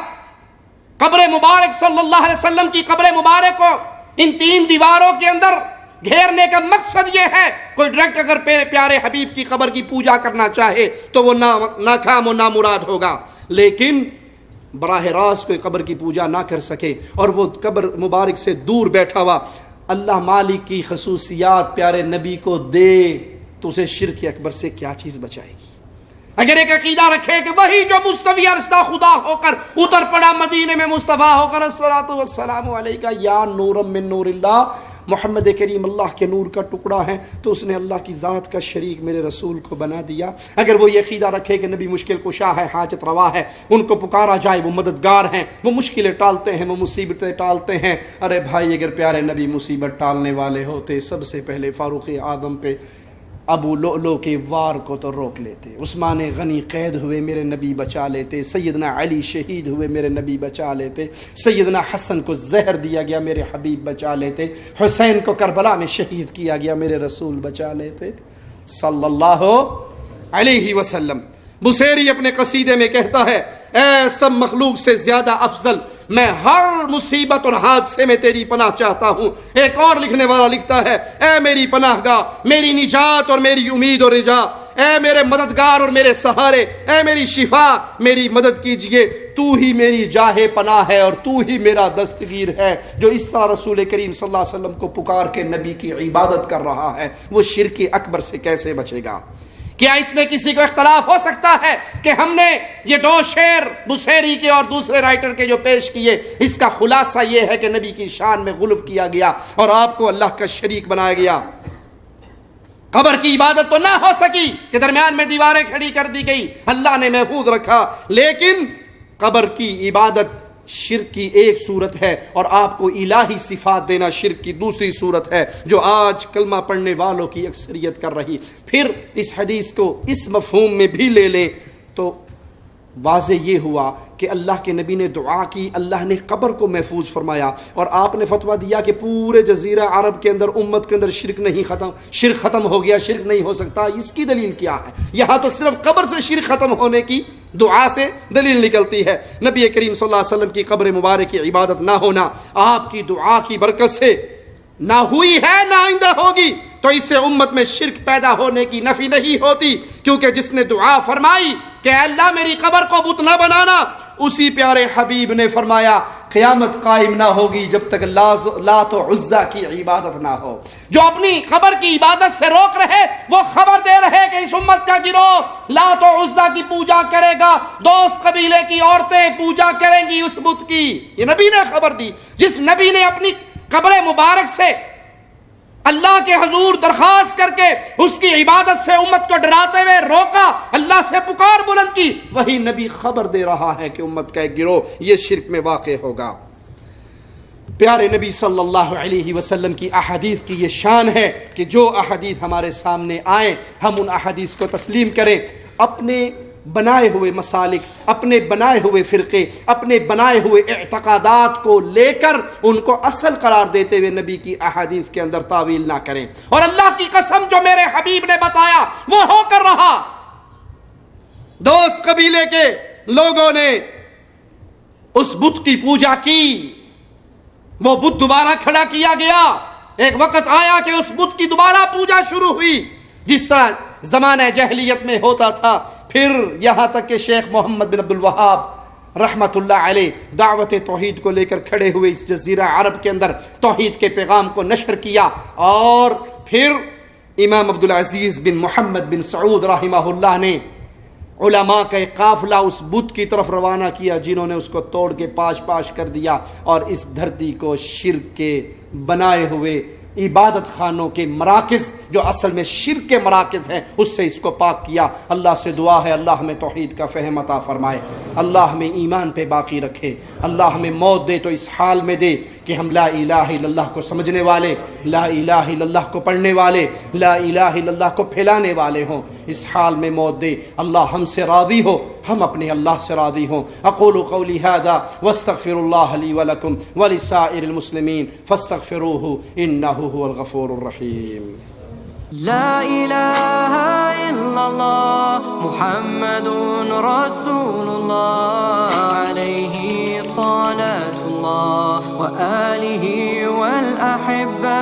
قبر مبارک صلی اللہ علیہ وسلم کی قبر مبارک کو ان 3 دیواروں کے اندر گھیرنے کا مقصد یہ ہے کوئی ڈائریکٹ اگر پیارے حبیب کی قبر کی پوجا کرنا چاہے تو وہ ناکام و نامراد ہوگا، لیکن براہ راست کوئی قبر کی پوجا نہ کر سکے اور وہ قبر مبارک سے دور بیٹھا ہوا اللہ مالک کی خصوصیات پیارے نبی کو دے تو اسے شرک اکبر سے کیا چیز بچائے گی؟ اگر ایک عقیدہ رکھے کہ وہی جو مستوی عرشدہ خدا ہو کر اتر پڑا مدینے میں مصطفیٰ ہو کر الصلاۃ والسلام علیکہ یا نورم من نور اللہ، محمد کریم اللہ کے نور کا ٹکڑا ہے تو اس نے اللہ کی ذات کا شریک میرے رسول کو بنا دیا۔ اگر وہ یہ عقیدہ رکھے کہ نبی مشکل کشا ہے، حاجت روا ہے، ان کو پکارا جائے وہ مددگار ہیں، وہ مشکلیں ٹالتے ہیں، وہ مصیبتیں ٹالتے ہیں، ارے بھائی اگر پیارے نبی مصیبت ٹالنے والے ہوتے سب سے پہلے فاروق اعظم پہ ابو لؤلؤ کے وار کو تو روک لیتے، عثمان غنی قید ہوئے میرے نبی بچا لیتے، سیدنا علی شہید ہوئے میرے نبی بچا لیتے، سیدنا حسن کو زہر دیا گیا میرے حبیب بچا لیتے، حسین کو کربلا میں شہید کیا گیا میرے رسول بچا لیتے صلی اللہ علیہ وسلم۔ بصیری اپنے قصیدے میں کہتا ہے، اے سب مخلوق سے زیادہ افضل، میں ہر مصیبت اور حادثے میں تیری پناہ چاہتا ہوں۔ ایک اور لکھنے والا لکھتا ہے، اے میری پناہ گاہ، میری نجات اور میری امید اور رجا، اے میرے مددگار اور میرے سہارے، اے میری شفا، میری مدد کیجئے، تو ہی میری جاہ پناہ ہے اور تو ہی میرا دستگیر ہے۔ جو اس طرح رسول کریم صلی اللہ علیہ وسلم کو پکار کے نبی کی عبادت کر رہا ہے، وہ شرک اکبر سے کیسے بچے گا؟ کیا اس میں کسی کو اختلاف ہو سکتا ہے کہ ہم نے یہ دو شعر بصیری کے اور دوسرے رائٹر کے جو پیش کیے، اس کا خلاصہ یہ ہے کہ نبی کی شان میں غلو کیا گیا اور آپ کو اللہ کا شریک بنایا گیا۔ قبر کی عبادت تو نہ ہو سکی کہ درمیان میں دیواریں کھڑی کر دی گئی، اللہ نے محفوظ رکھا، لیکن قبر کی عبادت شرک کی ایک صورت ہے اور آپ کو الہی صفات دینا شرک کی دوسری صورت ہے، جو آج کلمہ پڑھنے والوں کی اکثریت کر رہی۔ پھر اس حدیث کو اس مفہوم میں بھی لے لیں تو واضح یہ ہوا کہ اللہ کے نبی نے دعا کی، اللہ نے قبر کو محفوظ فرمایا، اور آپ نے فتویٰ دیا کہ پورے جزیرہ عرب کے اندر امت کے اندر شرک نہیں ختم، شرک ختم ہو گیا، شرک نہیں ہو سکتا۔ اس کی دلیل کیا ہے؟ یہاں تو صرف قبر سے شرک ختم ہونے کی دعا سے دلیل نکلتی ہے۔ نبی کریم صلی اللہ علیہ وسلم کی قبر مبارک کی عبادت نہ ہونا آپ کی دعا کی برکت سے نہ ہوئی ہے نہ آئندہ ہوگی، تو اس سے امت میں شرک پیدا ہونے کی نفی نہیں ہوتی، کیونکہ جس نے دعا فرمائی کہ اے اللہ میری قبر کو بت نہ بنانا، اسی پیارے حبیب نے فرمایا قیامت قائم نہ ہوگی جب تک لات و عزا کی عبادت نہ ہو۔ جو اپنی قبر کی عبادت سے روک رہے وہ خبر دے رہے کہ اس امت کا گروہ لات و عزا کی پوجا کرے گا، دوست قبیلے کی عورتیں پوجا کریں گی اس بت کی، یہ نبی نے خبر دی۔ جس نبی نے اپنی قبر مبارک سے اللہ کے حضور درخواست کر کے اس کی عبادت سے امت کو ڈراتے ہوئے روکا، اللہ سے پکار بلند کی، وہی نبی خبر دے رہا ہے کہ امت کا ایک گروہ یہ شرک میں واقع ہوگا۔ پیارے نبی صلی اللہ علیہ وسلم کی احادیث کی یہ شان ہے کہ جو احادیث ہمارے سامنے آئیں ہم ان احادیث کو تسلیم کریں، اپنے بنائے ہوئے مسالک، اپنے بنائے ہوئے فرقے، اپنے بنائے ہوئے اعتقادات کو لے کر ان کو اصل قرار دیتے ہوئے نبی کی احادیث کے اندر تعویل نہ کریں۔ اور اللہ کی قسم جو میرے حبیب نے بتایا وہ ہو کر رہا۔ دوست قبیلے کے لوگوں نے اس بت کی پوجا کی، وہ بت دوبارہ کھڑا کیا گیا، ایک وقت آیا کہ اس بت کی دوبارہ پوجا شروع ہوئی جس طرح زمانہ جاہلیت میں ہوتا تھا۔ پھر یہاں تک کہ شیخ محمد بن عبد الوہاب رحمت اللہ علیہ دعوت توحید کو لے کر کھڑے ہوئے اس جزیرہ عرب کے اندر توحید کے پیغام کو نشر کیا، اور پھر امام عبدالعزیز بن محمد بن سعود رحمہ اللہ نے علماء کا ایک قافلہ اس بت کی طرف روانہ کیا جنہوں نے اس کو توڑ کے پاش پاش کر دیا اور اس دھرتی کو شرک کے بنائے ہوئے عبادت خانوں کے مراکز جو اصل میں شرک کے مراکز ہیں اس سے اس کو پاک کیا۔ اللہ سے دعا ہے اللہ ہمیں توحید کا فہم عطا فرمائے، اللہ ہمیں ایمان پہ باقی رکھے، اللہ ہمیں موت دے تو اس حال میں دے کہ ہم لا الہ الا اللہ کو سمجھنے والے، لا الہ الا اللہ کو پڑھنے والے، لا الہ الا اللہ کو پھیلانے والے ہوں۔ اس حال میں موت دے، اللہ ہم سے راضی ہو، ہم اپنے اللہ سے راضی ہوں۔ اقول قولی ھذا واستغفر اللہ لی ولکم ولسائر المسلمین فاستغفروہ انہ هو الغفور الرحیم۔ لا الہ الا اللہ محمد رسول اللہ علیہ صلاة اللہ وآلہ والأحبہ